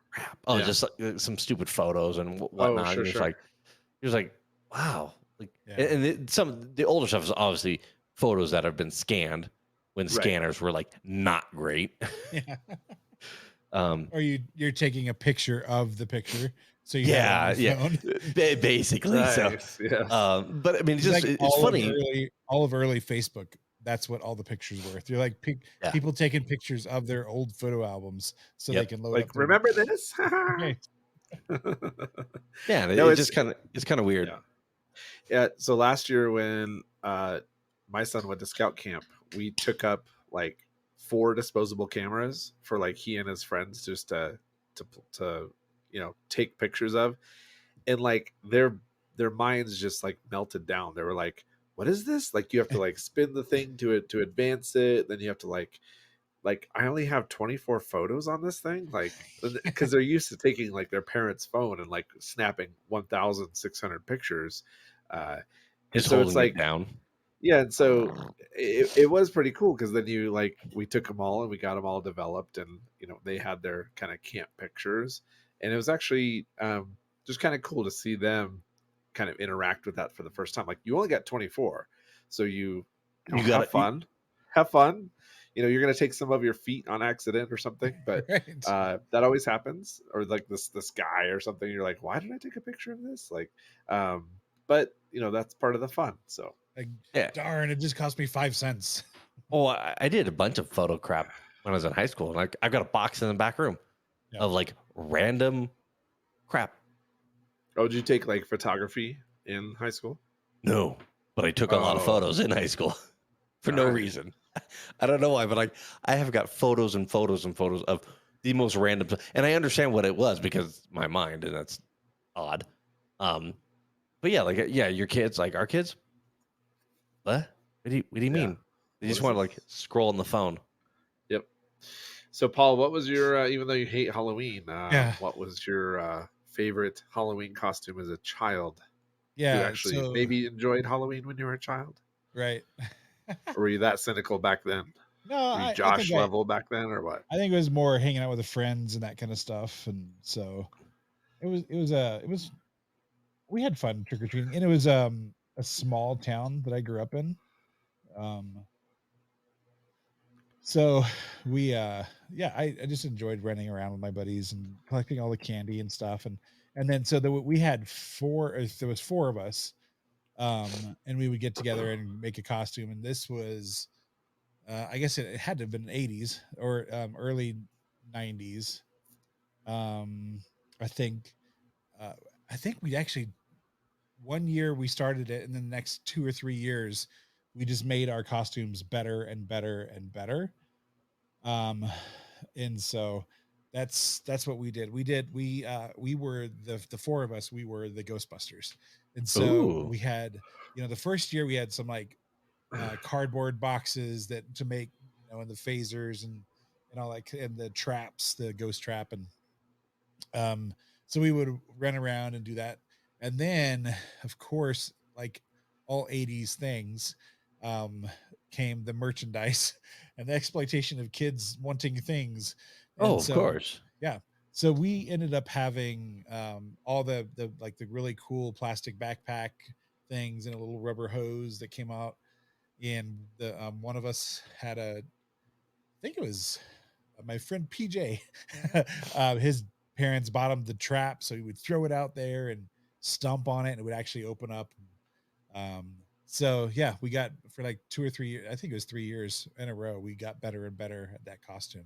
Speaker 2: crap. Oh, just like some stupid photos and whatnot.
Speaker 1: Sure,
Speaker 2: You're just like, wow. Like,
Speaker 3: Yeah.
Speaker 2: and the older stuff is obviously photos that have been scanned when scanners were like not great.
Speaker 3: Yeah.
Speaker 2: Or
Speaker 3: you're taking a picture of the picture, so you have it on your phone.
Speaker 2: Basically.
Speaker 1: Nice,
Speaker 2: So,
Speaker 1: yeah.
Speaker 2: but I mean, it's just
Speaker 3: like
Speaker 2: it's funny.
Speaker 3: All of early Facebook. That's what all the pictures were. They're like people taking pictures of their old photo albums so they can load up.
Speaker 1: Remember this?
Speaker 2: Yeah,
Speaker 1: no,
Speaker 2: it's kind of weird.
Speaker 1: Yeah. So last year when my son went to scout camp, we took up like 4 disposable cameras for like he and his friends just to take pictures of, and like their minds just like melted down. They were like, what is this? Like you have to like spin the thing to advance it, then you have to like I only have 24 photos on this thing, like because they're used to taking like their parents' phone and like snapping 1,600 pictures, and so it's like
Speaker 2: down.
Speaker 1: Yeah, and so it was pretty cool because then we took them all and we got them all developed, and they had their kind of camp pictures, and it was actually just kind of cool to see them kind of interact with that for the first time. Like you only got 24, so you have fun. You're gonna take some of your feet on accident or something, but that always happens. Or like this guy or something. You're like, why did I take a picture of this? Like, but that's part of the fun. So.
Speaker 3: Like, darn, it just cost me 5 cents.
Speaker 2: Oh, I did a bunch of photo crap when I was in high school. Like I've got a box in the back room of like random crap.
Speaker 1: Oh, did you take like photography in high school?
Speaker 2: No, but I took a lot of photos in high school for no reason. I don't know why, but I have got photos and photos and photos of the most random, and I understand what it was because my mind, and that's odd. But yeah, your kids, like our kids. What do you mean? They just want to like scroll on the phone.
Speaker 1: Yep. So, Paul, what was your even though you hate Halloween, what was your favorite Halloween costume as a child?
Speaker 3: Yeah,
Speaker 1: you actually maybe enjoyed Halloween when you were a child,
Speaker 3: right?
Speaker 1: Or were you that cynical back then?
Speaker 3: No,
Speaker 1: were you Josh level back then, or what?
Speaker 3: I think it was more hanging out with the friends and that kind of stuff, and so it was we had fun trick or treating, and it was a small town that I grew up in. So we I just enjoyed running around with my buddies and collecting all the candy and stuff, and then so we had there was 4 of us, and we would get together and make a costume, and this was I guess it had to have been 80s or early 90s. I think we actually, one year we started it, and then the next 2 or 3 years we just made our costumes better and better and better. And so that's what we did. We were the 4 of us, we were the Ghostbusters. And so we had, the first year we had some like cardboard boxes that to make, and the phasers and all that, and the traps, the ghost trap, and so we would run around and do that. And then of course, like all 80s things, came the merchandise and the exploitation of kids wanting things. And
Speaker 2: of course.
Speaker 3: Yeah. So we ended up having all the like the really cool plastic backpack things and a little rubber hose that came out. And the one of us had I think it was my friend PJ. His parents bought him the trap, so he would throw it out there and stomp on it, and it would actually open up. So yeah, we got for like 2 or 3 years. I think it was 3 years in a row. We got better and better at that costume.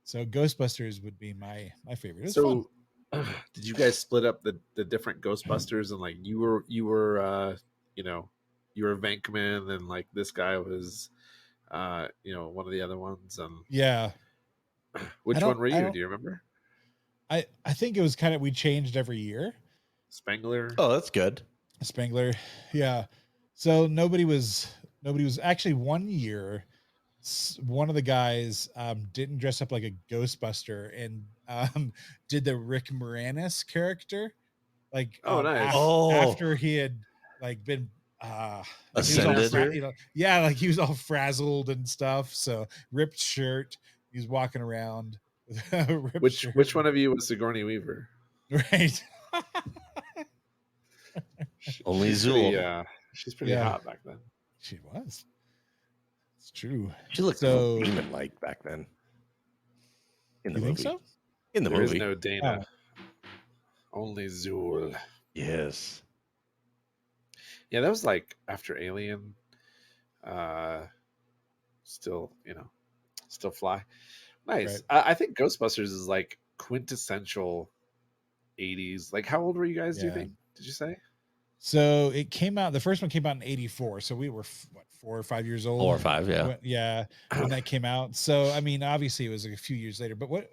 Speaker 3: So Ghostbusters would be my favorite. It was fun.
Speaker 1: So, did you guys split up the different Ghostbusters and like you were you were Venkman and like this guy was one of the other ones and
Speaker 3: Yeah.
Speaker 1: which one were you? Do you remember?
Speaker 3: I think it was kind of we changed every year.
Speaker 1: Spengler.
Speaker 2: Oh, that's good.
Speaker 3: Spengler, yeah. So nobody was actually one year. One of the guys didn't dress up like a Ghostbuster and did the Rick Moranis character, like
Speaker 1: nice.
Speaker 3: after he had like been
Speaker 2: ascended.
Speaker 3: Like he was all frazzled and stuff. So ripped shirt. He's walking around with a ripped shirt.
Speaker 1: Which one of you was Sigourney Weaver?
Speaker 3: Right.
Speaker 2: Only Zool.
Speaker 1: She's pretty hot back then.
Speaker 3: She was. It's true.
Speaker 2: She looked so demon-like back then. In the movie.
Speaker 3: Think so?
Speaker 2: In the movie.
Speaker 1: There's no Dana. Only Zool.
Speaker 2: Yes.
Speaker 1: Yeah, that was like after Alien. Still fly. Nice.
Speaker 3: Right.
Speaker 1: I think Ghostbusters is like quintessential 80s. Like, how old were you guys? Do you think? Did you say?
Speaker 3: So it came out. The first one came out in '84. So we were 4 or 5 years old.
Speaker 2: 4 or 5, yeah.
Speaker 3: When that came out. So I mean, obviously it was a few years later. But what?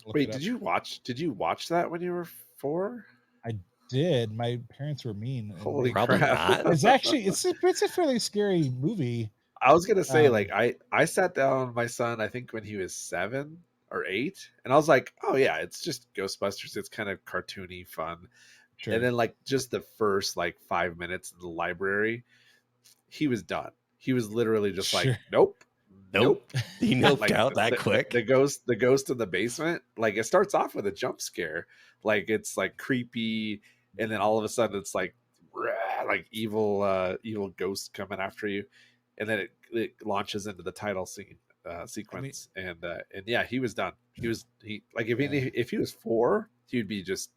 Speaker 1: Wait, did you watch that when you were 4?
Speaker 3: I did. My parents were mean.
Speaker 1: Holy
Speaker 2: Probably
Speaker 1: crap!
Speaker 2: not.
Speaker 3: It's actually it's a fairly scary movie.
Speaker 1: I was gonna say like I sat down with my son. I think when he was 7 or 8, and I was like, oh yeah, it's just Ghostbusters. It's kind of cartoony, fun.
Speaker 3: Sure.
Speaker 1: And then like just the first like 5 minutes in the library, he was done. He was literally just like, nope.
Speaker 2: He noped
Speaker 1: like,
Speaker 2: out that quick.
Speaker 1: The ghost in the basement. Like it starts off with a jump scare. Like it's like creepy, and then all of a sudden it's like evil ghost coming after you, and then it launches into the title scene sequence. And yeah, he was done. He like if he was 4, he would be just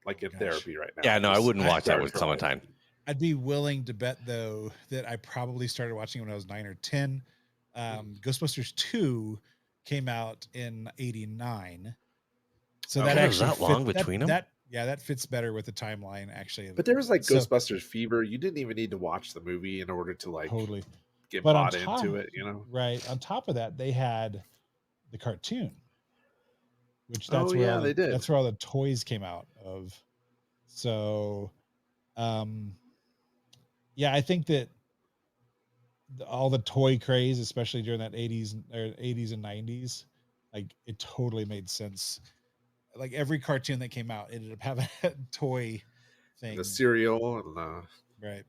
Speaker 1: like in therapy right now.
Speaker 2: Yeah, no, I wouldn't watch that with Clementine.
Speaker 3: I'd be willing to bet though that I probably started watching it when I was 9 or 10. Ghostbusters 2 came out in '89. So that actually
Speaker 2: was that long between them?
Speaker 3: That fits better with the timeline actually.
Speaker 1: But there was like Ghostbusters fever. You didn't even need to watch the movie in order to like
Speaker 3: totally
Speaker 1: get bought into it,
Speaker 3: Right. On top of that, they had the cartoon, which they did. That's where all the toys came out of. So, I think that all the toy craze, especially during that 80s and 90s, like it totally made sense. Like every cartoon that came out ended up having a toy thing.
Speaker 1: The cereal and
Speaker 3: right.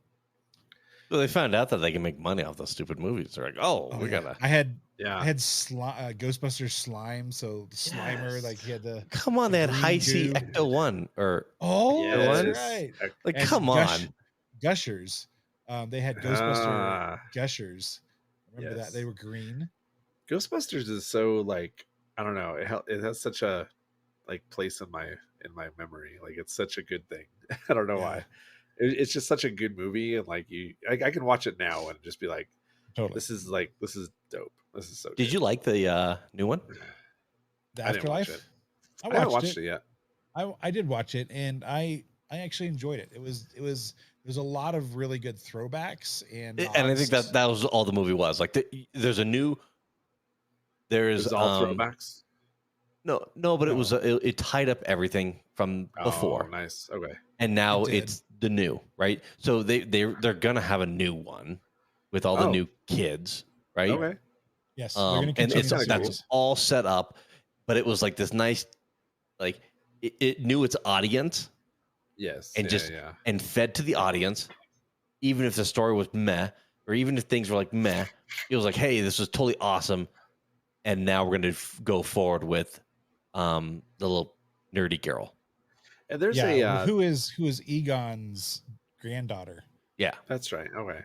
Speaker 2: So they found out that they can make money off those stupid movies. They're like, we gotta.
Speaker 3: I had Ghostbusters slime, so the Slimer, like he had the.
Speaker 2: Come on, they had High C Ecto 1 or
Speaker 3: that's right.
Speaker 2: Like, and come on,
Speaker 3: Gushers. They had Ghostbuster Gushers. Remember that they were green.
Speaker 1: Ghostbusters is so like I don't know. It has such a like place in my memory. Like it's such a good thing. I don't know why. It's just such a good movie, and like I can watch it now and just be like,
Speaker 3: totally.
Speaker 1: This is dope. This is so.
Speaker 2: Did you like the new one?
Speaker 3: The Afterlife.
Speaker 1: I haven't watched it yet.
Speaker 3: I did watch it, and I actually enjoyed it. It was there's a lot of really good throwbacks, and
Speaker 2: I think that was all the movie was. Like there's all
Speaker 1: throwbacks.
Speaker 2: No, but it tied up everything from before.
Speaker 1: Nice. Okay.
Speaker 2: And now it's the new, right? So they're gonna have a new one with all the new kids, right?
Speaker 1: Okay.
Speaker 3: Yes.
Speaker 2: And that's all set up, but it was like this nice, like it knew its audience.
Speaker 1: Yes.
Speaker 2: And and fed to the audience, even if the story was meh, or even if things were like meh, it was like, hey, this was totally awesome, and now we're going to go forward with the little nerdy girl.
Speaker 1: And there's
Speaker 3: who is Egon's granddaughter.
Speaker 2: Yeah,
Speaker 1: that's right. Okay.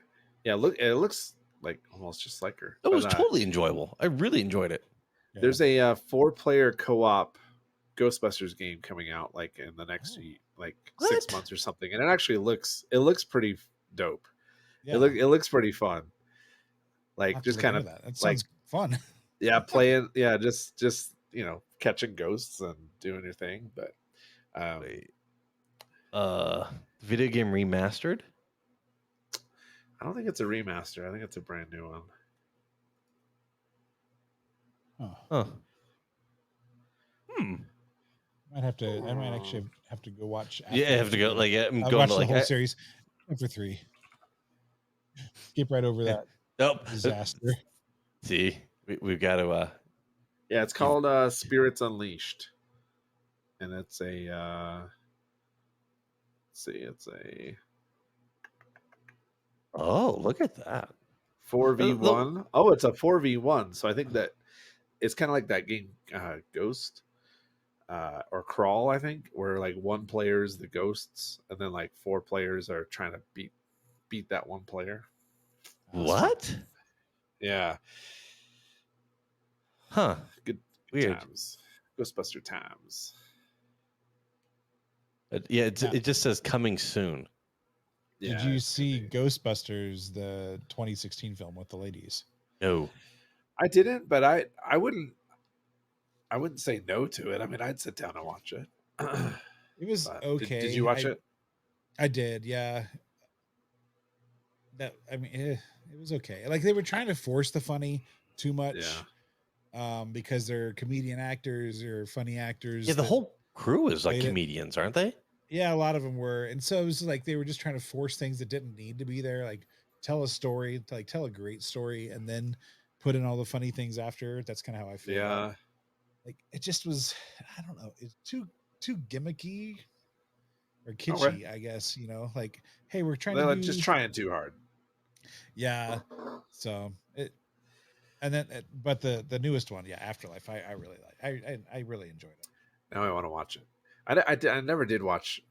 Speaker 1: Yeah, it looks like almost just like her.
Speaker 2: It was totally enjoyable. I really enjoyed it.
Speaker 1: There's a 4-player co-op Ghostbusters game coming out like in the next like
Speaker 2: What?
Speaker 1: 6 months or something, and it actually looks pretty dope.
Speaker 3: Yeah,
Speaker 1: It looks pretty fun.
Speaker 3: I'll
Speaker 1: Like
Speaker 3: have to
Speaker 1: just
Speaker 3: look
Speaker 1: kind
Speaker 3: into
Speaker 1: of
Speaker 3: that. That
Speaker 1: like
Speaker 3: sounds fun.
Speaker 1: playing just catching ghosts and doing your thing. But
Speaker 2: Wait. Video game remastered?
Speaker 1: I don't think it's a remaster. I think it's a brand new one.
Speaker 3: Oh,
Speaker 2: Huh.
Speaker 3: I might actually have to go watch.
Speaker 2: Yeah, I have to go. Like, I'm
Speaker 3: I've
Speaker 2: going
Speaker 3: watched
Speaker 2: to
Speaker 3: the
Speaker 2: like.
Speaker 3: whole series after 3. Skip right over that
Speaker 2: Nope.
Speaker 3: disaster.
Speaker 2: See, we've got to.
Speaker 1: Yeah, it's called Spirits Unleashed, and it's a let's see, it's a
Speaker 2: Oh, look at that.
Speaker 1: 4v1. Oh, it's a 4v1. So I think that it's kind of like that game Ghost or Crawl, I think, where like one player is the ghosts, and then like 4 players are trying to beat that one player.
Speaker 2: What?
Speaker 1: Yeah,
Speaker 2: Huh.
Speaker 1: good
Speaker 2: Weird.
Speaker 1: times. Ghostbuster times.
Speaker 2: Yeah, it just says coming soon.
Speaker 1: Yeah,
Speaker 3: Did you
Speaker 1: it's gonna
Speaker 3: see
Speaker 1: be-
Speaker 3: Ghostbusters, the 2016 film with the ladies?
Speaker 2: No.
Speaker 1: I didn't, but I wouldn't say no to it. I mean, I'd sit down and watch it.
Speaker 3: It was
Speaker 1: But
Speaker 3: okay.
Speaker 1: Did you watch it?
Speaker 3: I did, yeah. It was okay. Like they were trying to force the funny too much, because they're comedian actors or funny actors.
Speaker 2: Yeah, the whole crew is like
Speaker 3: played it.
Speaker 2: comedians, aren't they?
Speaker 3: Yeah, a lot of them were, and so it was like they were just trying to force things that didn't need to be there. Like tell a story, like tell a great story, and then put in all the funny things after. That's kind of how I feel.
Speaker 1: Yeah.
Speaker 3: Like it just was. I don't know. It's too gimmicky or
Speaker 1: Okay.
Speaker 3: kitschy, I guess. Like hey, we're trying
Speaker 1: They're
Speaker 3: to
Speaker 1: just trying too hard.
Speaker 3: Yeah. So it, and then, but the newest one, yeah, Afterlife, I really like. I really enjoyed it.
Speaker 1: Now I want to watch it. I never did watch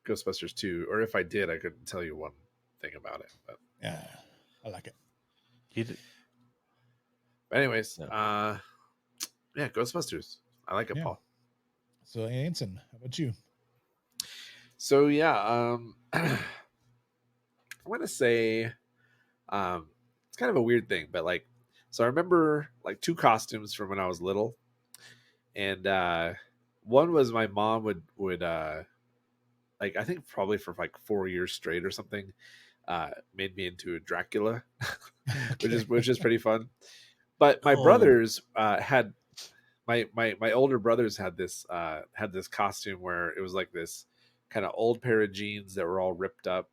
Speaker 1: Ghostbusters 2, or if I did, I couldn't tell you one thing about it. But
Speaker 3: Yeah, I like it.
Speaker 1: anyways,
Speaker 2: No.
Speaker 1: yeah, Ghostbusters. I like it,
Speaker 3: Yeah.
Speaker 1: Paul.
Speaker 3: So Anson, how about you?
Speaker 1: So yeah, I want to say, it's kind of a weird thing, but like, so I remember like 2 costumes from when I was little, and one was my mom would like I think probably for like 4 years straight or something, made me into a Dracula, which is pretty fun. But my brothers had my older brothers had this costume where it was like this kind of old pair of jeans that were all ripped up,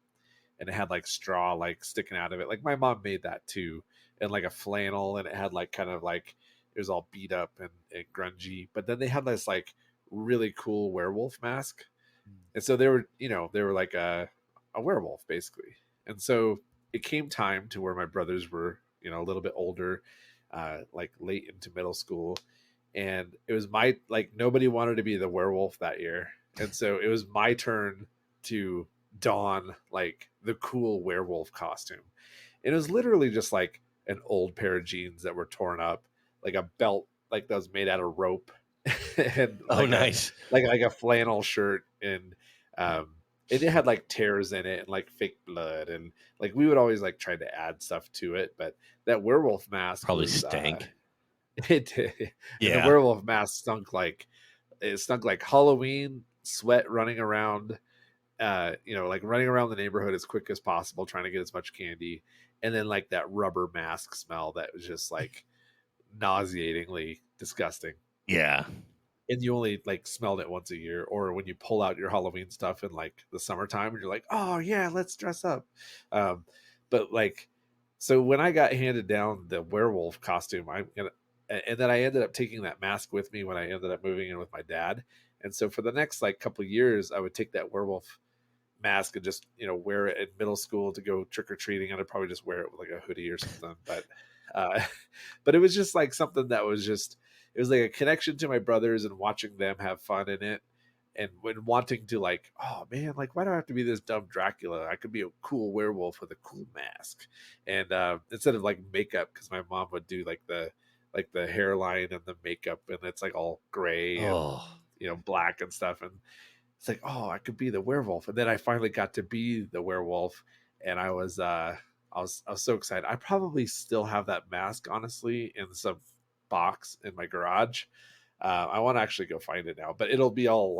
Speaker 1: and it had like straw like sticking out of it. Like my mom made that too, and like a flannel, and it had like kind of like it was all beat up and grungy. But then they had this like really cool werewolf mask, and so they were like a werewolf basically. And so it came time to where my brothers were a little bit older, like late into middle school, and it was my like nobody wanted to be the werewolf that year, and so it was my turn to don like the cool werewolf costume. And it was literally just like an old pair of jeans that were torn up, like a belt like that was made out of rope, and like
Speaker 2: nice.
Speaker 1: like a flannel shirt, and it had like tears in it and like fake blood, and like we would always like try to add stuff to it, but that werewolf mask
Speaker 2: Probably stank.
Speaker 1: It did.
Speaker 2: Yeah.
Speaker 1: And the werewolf mask stunk like Halloween sweat, running around, like running around the neighborhood as quick as possible, trying to get as much candy, and then like that rubber mask smell that was just like nauseatingly disgusting.
Speaker 2: Yeah.
Speaker 1: And you only like smelled it once a year, or when you pull out your Halloween stuff in like the summertime and you're like, oh yeah, let's dress up. But like, so when I got handed down the werewolf costume, and then I ended up taking that mask with me when I ended up moving in with my dad. And so for the next like couple of years, I would take that werewolf mask and just wear it in middle school to go trick-or-treating. I'd probably just wear it with like a hoodie or something. But it was just like something that was just, it was like a connection to my brothers and watching them have fun in it, and when wanting to like, oh man, like why do I have to be this dumb Dracula? I could be a cool werewolf with a cool mask. And instead of like makeup, because my mom would do like the hairline and the makeup, and it's like all gray and black and stuff. And it's like, oh, I could be the werewolf. And then I finally got to be the werewolf, and I was so excited. I probably still have that mask, honestly, in some box in my garage. I want to actually go find it now, but it'll be all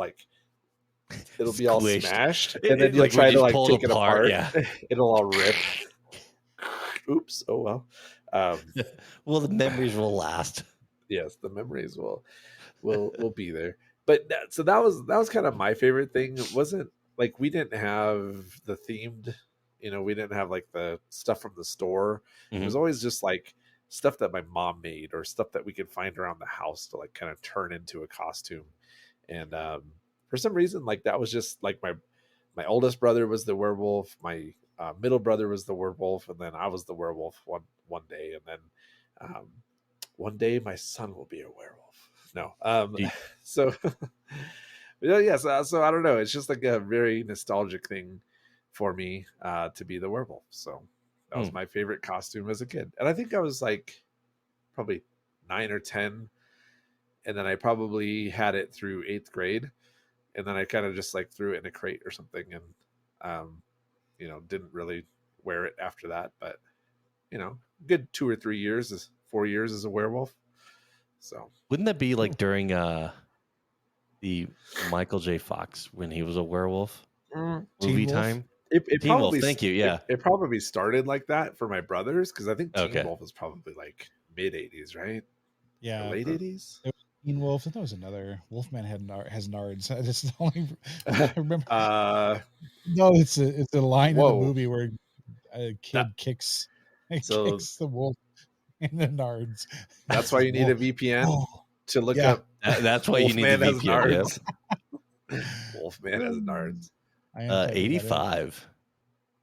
Speaker 2: Squished.
Speaker 1: smashed, and then you'll
Speaker 2: Like,
Speaker 1: try
Speaker 2: when
Speaker 1: to
Speaker 2: you
Speaker 1: like
Speaker 2: pull
Speaker 1: take it apart.
Speaker 2: yeah.
Speaker 1: It'll all rip. Oops. Oh well.
Speaker 2: Well, the memories will last.
Speaker 1: Yes, the memories will be there. But so that was kind of my favorite thing. It wasn't like we didn't have the themed, we didn't have like the stuff from the store. It was always just like stuff that my mom made or stuff that we could find around the house to like kind of turn into a costume. And for some reason, like that was just like my oldest brother was the werewolf, my middle brother was the werewolf, and then I was the werewolf one day, and then one day my son will be a werewolf. No, so yeah, so I don't know. It's just like a very nostalgic thing for me to be the werewolf. So that was my favorite costume as a kid, and I think I was like probably 9 or 10, and then I probably had it through 8th grade, and then I kind of just like threw it in a crate or something, and didn't really wear it after that. But good 2 or 3 years, 4 years as a werewolf. So
Speaker 2: wouldn't that be like during the Michael J. Fox when he was a werewolf movie
Speaker 3: Teen Wolf?
Speaker 2: time?
Speaker 1: It
Speaker 2: Teen
Speaker 1: probably
Speaker 2: Wolf, thank you. Yeah,
Speaker 1: it probably started like that for my brothers, because I think Teen
Speaker 2: Okay.
Speaker 1: Wolf was probably like mid 80s, right?
Speaker 3: Yeah,
Speaker 1: Or late 80s.
Speaker 3: there was Teen Wolf. And there was another. Wolfman has nards. That's the only. I remember. No, it's a line in the movie where a kid kicks the wolf in the nards.
Speaker 1: That's why you need a VPN to look up.
Speaker 2: That's why you need the
Speaker 1: Wolfman
Speaker 2: VPN.
Speaker 1: has nards. Wolfman has nards.
Speaker 2: 85.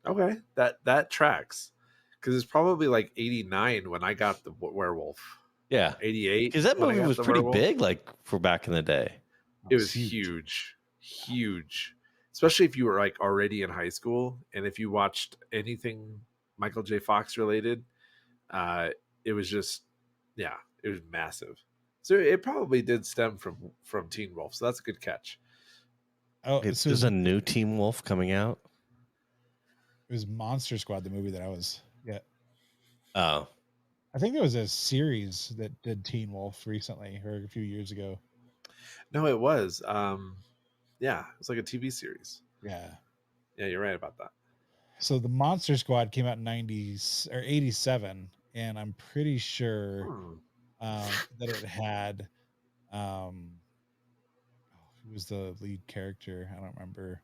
Speaker 1: Okay, that tracks, because it's probably like 89 when I got the werewolf.
Speaker 2: Yeah,
Speaker 1: 88,
Speaker 2: because that movie was pretty big, like for back in the day.
Speaker 1: It was huge, especially if you were like already in high school, and if you watched anything Michael J. Fox related, it was just, it was massive. So it probably did stem from Teen Wolf. So that's a good catch.
Speaker 3: Oh,
Speaker 2: there's a new Teen Wolf coming out.
Speaker 3: It was Monster Squad, the movie that I was. Yeah.
Speaker 2: Oh.
Speaker 3: I think there was a series that did Teen Wolf recently, or a few years ago.
Speaker 1: No, it was. Yeah, it's like a TV series.
Speaker 3: Yeah.
Speaker 1: Yeah, you're right about that.
Speaker 3: So the Monster Squad came out in 90s or 87, and I'm pretty sure that it had who was the lead character? I don't remember.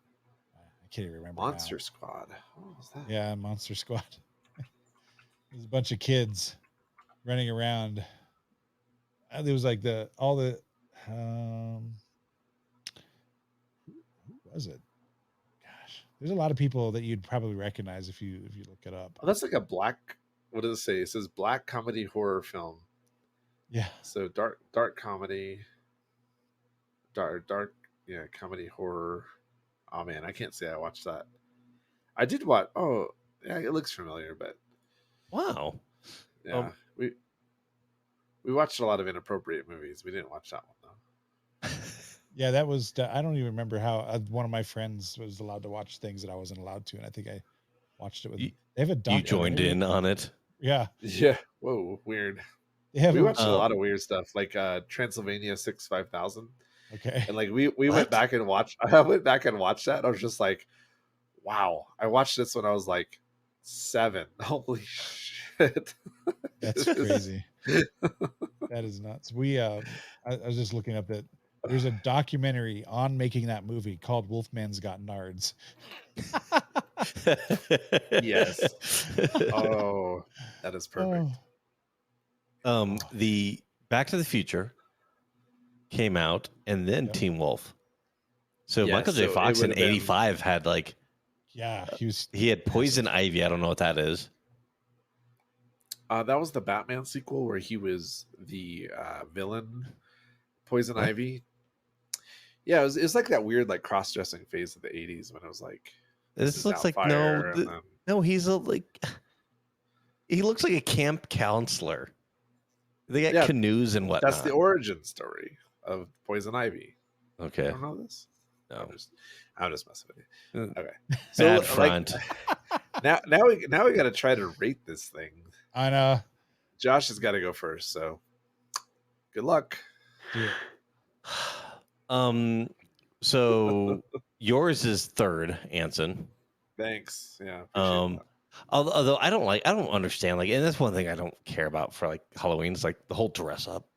Speaker 3: I can't even remember.
Speaker 1: Monster Squad. What was that?
Speaker 3: Yeah, Monster Squad. There's a bunch of kids running around. There was like who was it? Gosh, there's a lot of people that you'd probably recognize if you look it up.
Speaker 1: Oh, that's like a black. What does it say? It says black comedy horror film.
Speaker 3: Yeah.
Speaker 1: So dark comedy. Dark, yeah, comedy horror. Oh man, I can't say I watched that. I did watch. Oh, yeah, it looks familiar, but
Speaker 2: wow.
Speaker 1: Yeah, we watched a lot of inappropriate movies. We didn't watch that one though.
Speaker 3: Yeah, that was. I don't even remember how one of my friends was allowed to watch things that I wasn't allowed to, and I think I watched it with. They have a
Speaker 2: you joined in on it.
Speaker 3: Yeah.
Speaker 1: Yeah. Whoa, weird. We watched a lot of weird stuff, like Transylvania 65000.
Speaker 3: Okay.
Speaker 1: And like we went back and watched. I went back and watched that. I was just like, wow. I watched this when I was like 7. Holy shit.
Speaker 3: That's crazy. That is nuts. I was just looking up that there's a documentary on making that movie called Wolfman's Got Nards.
Speaker 1: Yes. Oh, that is perfect.
Speaker 2: The Back to the Future came out, and then Teen Wolf. So Michael J. Fox in 85 had like, he had Poison Ivy. I don't know what that is.
Speaker 1: That was the Batman sequel where he was the villain, Poison Ivy. Yeah, it was like that weird like cross-dressing phase of the 80s when it was like,
Speaker 2: this looks like no, he's he looks like a camp counselor. They got canoes and whatnot.
Speaker 1: That's the origin story of Poison Ivy.
Speaker 2: Okay.
Speaker 1: You don't know this?
Speaker 2: No.
Speaker 1: I'm just messing with you.
Speaker 2: Uh,
Speaker 1: Okay.
Speaker 2: Bad front.
Speaker 1: Now we got to try to rate this thing.
Speaker 3: I know.
Speaker 1: Josh has got to go first, so good luck.
Speaker 3: Do it.
Speaker 2: So yours is third, Anson.
Speaker 1: Thanks. Yeah. Appreciate that.
Speaker 2: Although I don't understand, like, and that's one thing I don't care about for like Halloween is like the whole dress up,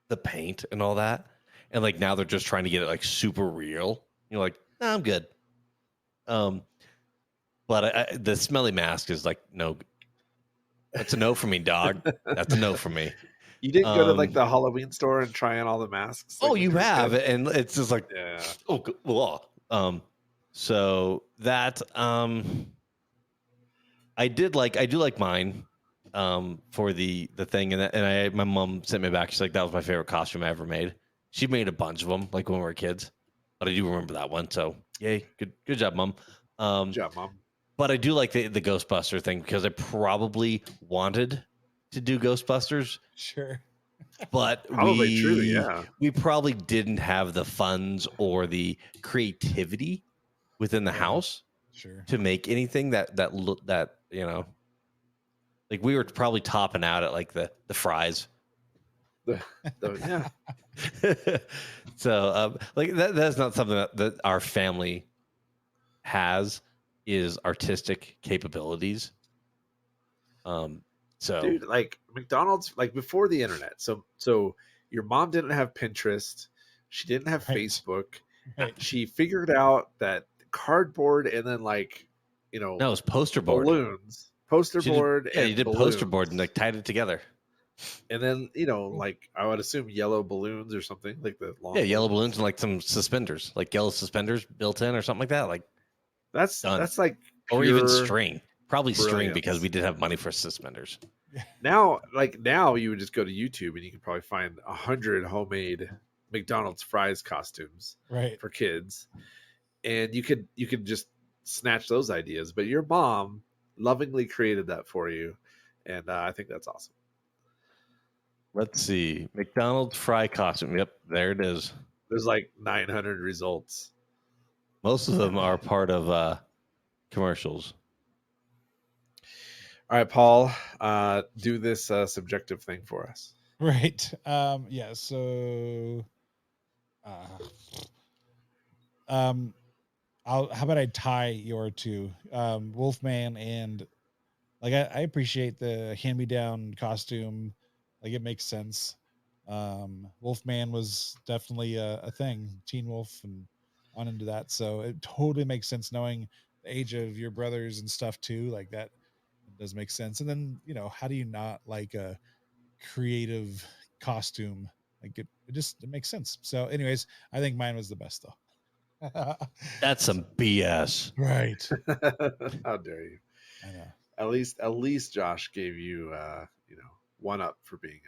Speaker 2: the paint and all that. And like now they're just trying to get it like super real. You're like, nah, I'm good. But the smelly mask is like, no, that's a no for me, dog. That's a no for me.
Speaker 1: You didn't go to like the Halloween store and try on all the masks?
Speaker 2: Oh,
Speaker 1: like,
Speaker 2: you
Speaker 1: when were a
Speaker 2: have,
Speaker 1: kid?
Speaker 2: and it's just like,
Speaker 1: Yeah.
Speaker 2: oh, well, so that I do like mine, for the thing, and my mom sent me back. She's like, that was my favorite costume I ever made. She made a bunch of them, like when we were kids, but I do remember that one. So yay, good job, mom.
Speaker 1: Good job, Mom.
Speaker 2: But I do like the Ghostbuster thing because I probably wanted to do Ghostbusters,
Speaker 3: Sure.
Speaker 2: but
Speaker 1: Probably true, yeah.
Speaker 2: we probably didn't have the funds or the creativity within the
Speaker 3: Yeah.
Speaker 2: house
Speaker 3: Sure.
Speaker 2: to make anything that like we were probably topping out at like the fries.
Speaker 1: Yeah.
Speaker 2: So like that's not something that our family has, is artistic capabilities. So
Speaker 1: Dude, like McDonald's, like before the internet. So your mom didn't have Pinterest. She didn't have
Speaker 3: Right.
Speaker 1: Facebook.
Speaker 3: Right.
Speaker 1: She figured out that cardboard and then like,
Speaker 2: no, it was poster board.
Speaker 1: balloons, poster
Speaker 2: She did-
Speaker 1: board.
Speaker 2: yeah,
Speaker 1: and
Speaker 2: you did
Speaker 1: balloons.
Speaker 2: poster board and like tied it together.
Speaker 1: And then, like I would assume yellow balloons or something like the long.
Speaker 2: Yeah, yellow balloons and like some suspenders, like yellow suspenders built in or something like that. Like,
Speaker 1: That's
Speaker 2: done.
Speaker 1: like
Speaker 2: or even
Speaker 1: pure
Speaker 2: string. Probably string
Speaker 1: brilliance.
Speaker 2: because we did have money for suspenders.
Speaker 1: Now you would just go to YouTube and you could probably find 100 homemade McDonald's fries costumes
Speaker 3: Right.
Speaker 1: for kids, and you could just snatch those ideas. But your mom lovingly created that for you, and I think that's awesome.
Speaker 2: Let's see. McDonald's fry costume. Yep, there it is.
Speaker 1: There's like 900 results.
Speaker 2: Most of them are part of commercials.
Speaker 1: All right, Paul, do this subjective thing for us.
Speaker 3: Right. Yeah. So, how about I tie your two, Wolfman, and like I appreciate the hand-me-down costume. Like it makes sense. Wolfman was definitely a thing, Teen Wolf, and on into that. So it totally makes sense knowing the age of your brothers and stuff too. Like that does make sense. And then how do you not like a creative costume? Like it makes sense. So, anyways, I think mine was the best though.
Speaker 2: That's some BS.
Speaker 3: Right.
Speaker 1: How dare you?
Speaker 3: I know.
Speaker 1: At least Josh gave you one up for being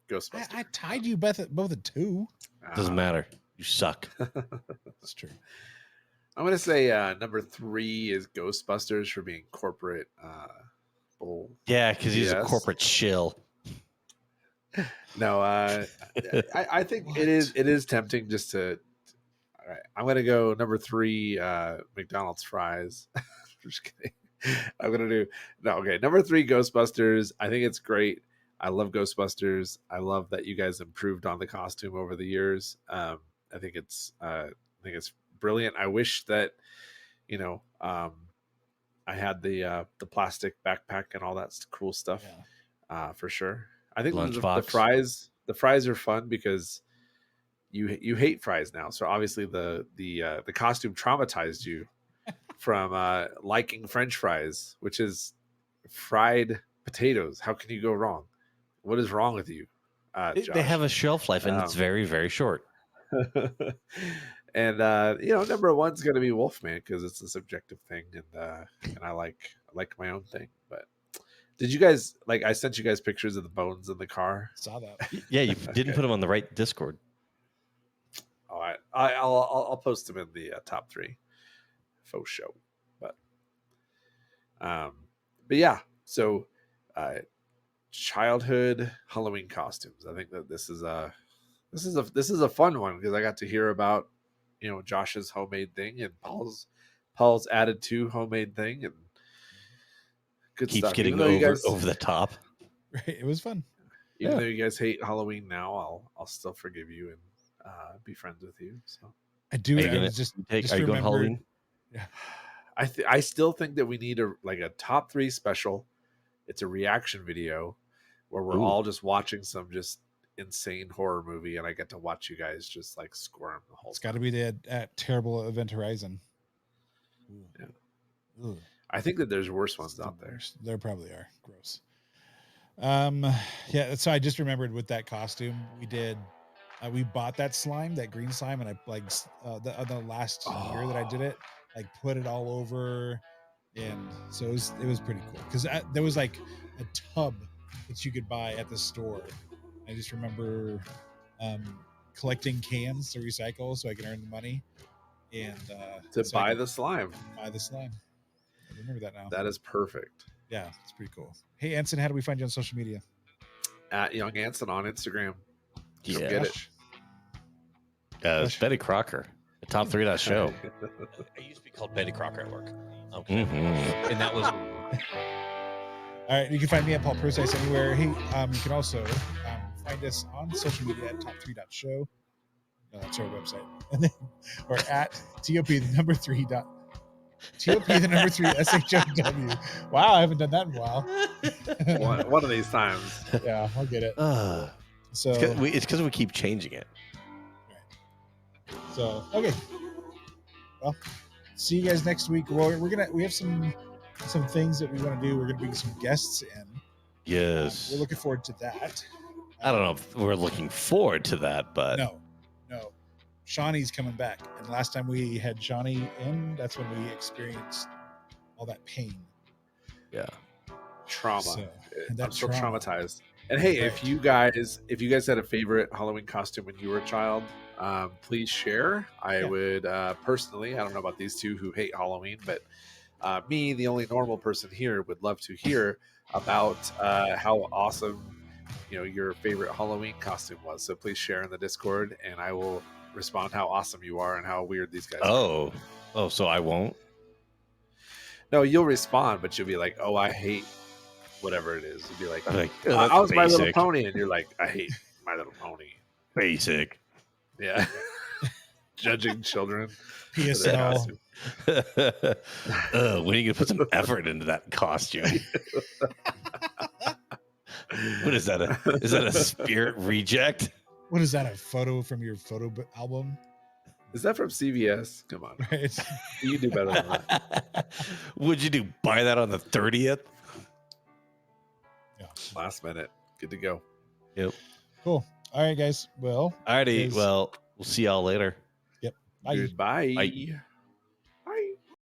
Speaker 1: Ghostbuster.
Speaker 3: I tied you both at two.
Speaker 2: Doesn't matter. You suck.
Speaker 3: That's true.
Speaker 1: I'm gonna say number 3 is Ghostbusters for being corporate. Bull.
Speaker 2: Yeah, because he's a
Speaker 1: Yes.
Speaker 2: corporate shill.
Speaker 1: No, I think it is tempting just to. All right, I'm gonna go number 3, McDonald's fries. Just kidding. I'm gonna do number 3, Ghostbusters. I think it's great. I love Ghostbusters. I love that you guys improved on the costume over the years. I think it's brilliant. I wish that I had the plastic backpack and all that cool stuff.
Speaker 3: Yeah.
Speaker 1: For sure. I think the
Speaker 2: Lunchbox.
Speaker 1: fries are fun because you hate fries now. So obviously the costume traumatized you from liking French fries, which is fried potatoes. How can you go wrong? What is wrong with you?
Speaker 2: They
Speaker 1: Josh?
Speaker 2: have a shelf life, and it's very, very short.
Speaker 1: And number 1's going to be Wolfman because it's a subjective thing, and I like my own thing. But did you guys I sent you guys pictures of the bones in the car?
Speaker 3: Saw that.
Speaker 2: Yeah, you didn't put them on the right Discord.
Speaker 1: All right, I'll post them in the top 3 faux show. But yeah, so childhood Halloween costumes. I think that this is This is a fun one because I got to hear about, Josh's homemade thing and Paul's added to homemade thing and good
Speaker 2: Keeps
Speaker 1: stuff.
Speaker 2: getting
Speaker 1: Even though
Speaker 2: over the top.
Speaker 3: Right. It was fun.
Speaker 1: even though you guys hate Halloween now, I'll still forgive you and be friends with you. So
Speaker 3: I do.
Speaker 2: Are you
Speaker 3: I
Speaker 2: gonna
Speaker 3: was just
Speaker 2: Are you going Halloween?
Speaker 3: Yeah.
Speaker 1: I still think that we need a top 3 special. It's a reaction video where we're
Speaker 2: Ooh.
Speaker 1: all just watching some just insane horror movie, and I get to watch you guys just like squirm the whole
Speaker 3: It's
Speaker 1: time.
Speaker 3: got to be that terrible Event Horizon.
Speaker 1: Yeah.
Speaker 3: Ugh.
Speaker 1: I think that there's worse ones
Speaker 3: It's the
Speaker 1: out there.
Speaker 3: worst. There probably are. Gross. Yeah. So I just remembered with that costume we did. We bought that slime, that green slime, and I the last year that I did it, put it all over, and so it was pretty cool because there was like a tub that you could buy at the store. I just remember collecting cans to recycle so I can earn the money and
Speaker 1: To
Speaker 3: so I
Speaker 1: buy
Speaker 3: could
Speaker 1: the slime.
Speaker 3: buy the slime. I remember that now.
Speaker 1: That is perfect.
Speaker 3: Yeah, it's pretty cool. Hey, Anson, how do we find you on social media?
Speaker 1: At Young Anson on Instagram. Come
Speaker 2: Yeah.
Speaker 1: get it.
Speaker 2: It's Betty Crocker, the top 3 show.
Speaker 4: I used to be called Betty Crocker at work. Okay.
Speaker 2: Mm-hmm.
Speaker 4: And that was
Speaker 3: All right, you can find me at Paul Precise anywhere. Hey, you can also find us on social media at top3.show. No, that's our website. And then, or at TOP the number 3 dot TOP the number 3 SHOW. Wow, I haven't done that in a while.
Speaker 1: one of these times.
Speaker 3: Yeah, I'll get it. So
Speaker 2: It's because we keep changing it.
Speaker 3: So okay, well, see you guys next week. Well, we have some things that we want to do. We're gonna bring some guests in.
Speaker 2: Yes.
Speaker 3: We're looking forward to that.
Speaker 2: I don't know if we're looking forward to that, but
Speaker 3: No. Shawnee's coming back, and last time we had Shawnee in, that's when we experienced all that pain.
Speaker 2: Yeah.
Speaker 1: Trauma.
Speaker 3: So,
Speaker 1: I'm still
Speaker 3: trauma.
Speaker 1: traumatized. And hey,
Speaker 3: Right.
Speaker 1: if you guys had a favorite Halloween costume when you were a child, please share. I would personally, I don't know about these two who hate Halloween, but me, the only normal person here, would love to hear about how awesome your favorite Halloween costume was. So please share in the Discord, and I will respond how awesome you are and how weird these guys are.
Speaker 2: So I won't.
Speaker 1: No, you'll respond, but you'll be like, "Oh, I hate whatever it is." You'll be like,
Speaker 2: Oh,
Speaker 1: "I was My Little
Speaker 2: basic.
Speaker 1: Pony," and you're like, "I hate My Little Pony."
Speaker 2: Basic.
Speaker 1: Yeah. Judging children.
Speaker 3: PSL.
Speaker 2: When are you gonna put some effort into that costume? What is that? Is that a spirit reject?
Speaker 3: What is that? A photo from your photo album?
Speaker 1: Is that from CVS? Come on.
Speaker 3: Right.
Speaker 1: You do better than that.
Speaker 2: Would you buy that on the 30th?
Speaker 3: Yeah.
Speaker 1: Last minute. Good to go.
Speaker 2: Yep.
Speaker 3: Cool. All right, guys. Well.
Speaker 2: Alrighty. Well, we'll see y'all later.
Speaker 3: Yep. Bye.
Speaker 1: Goodbye.
Speaker 2: Bye.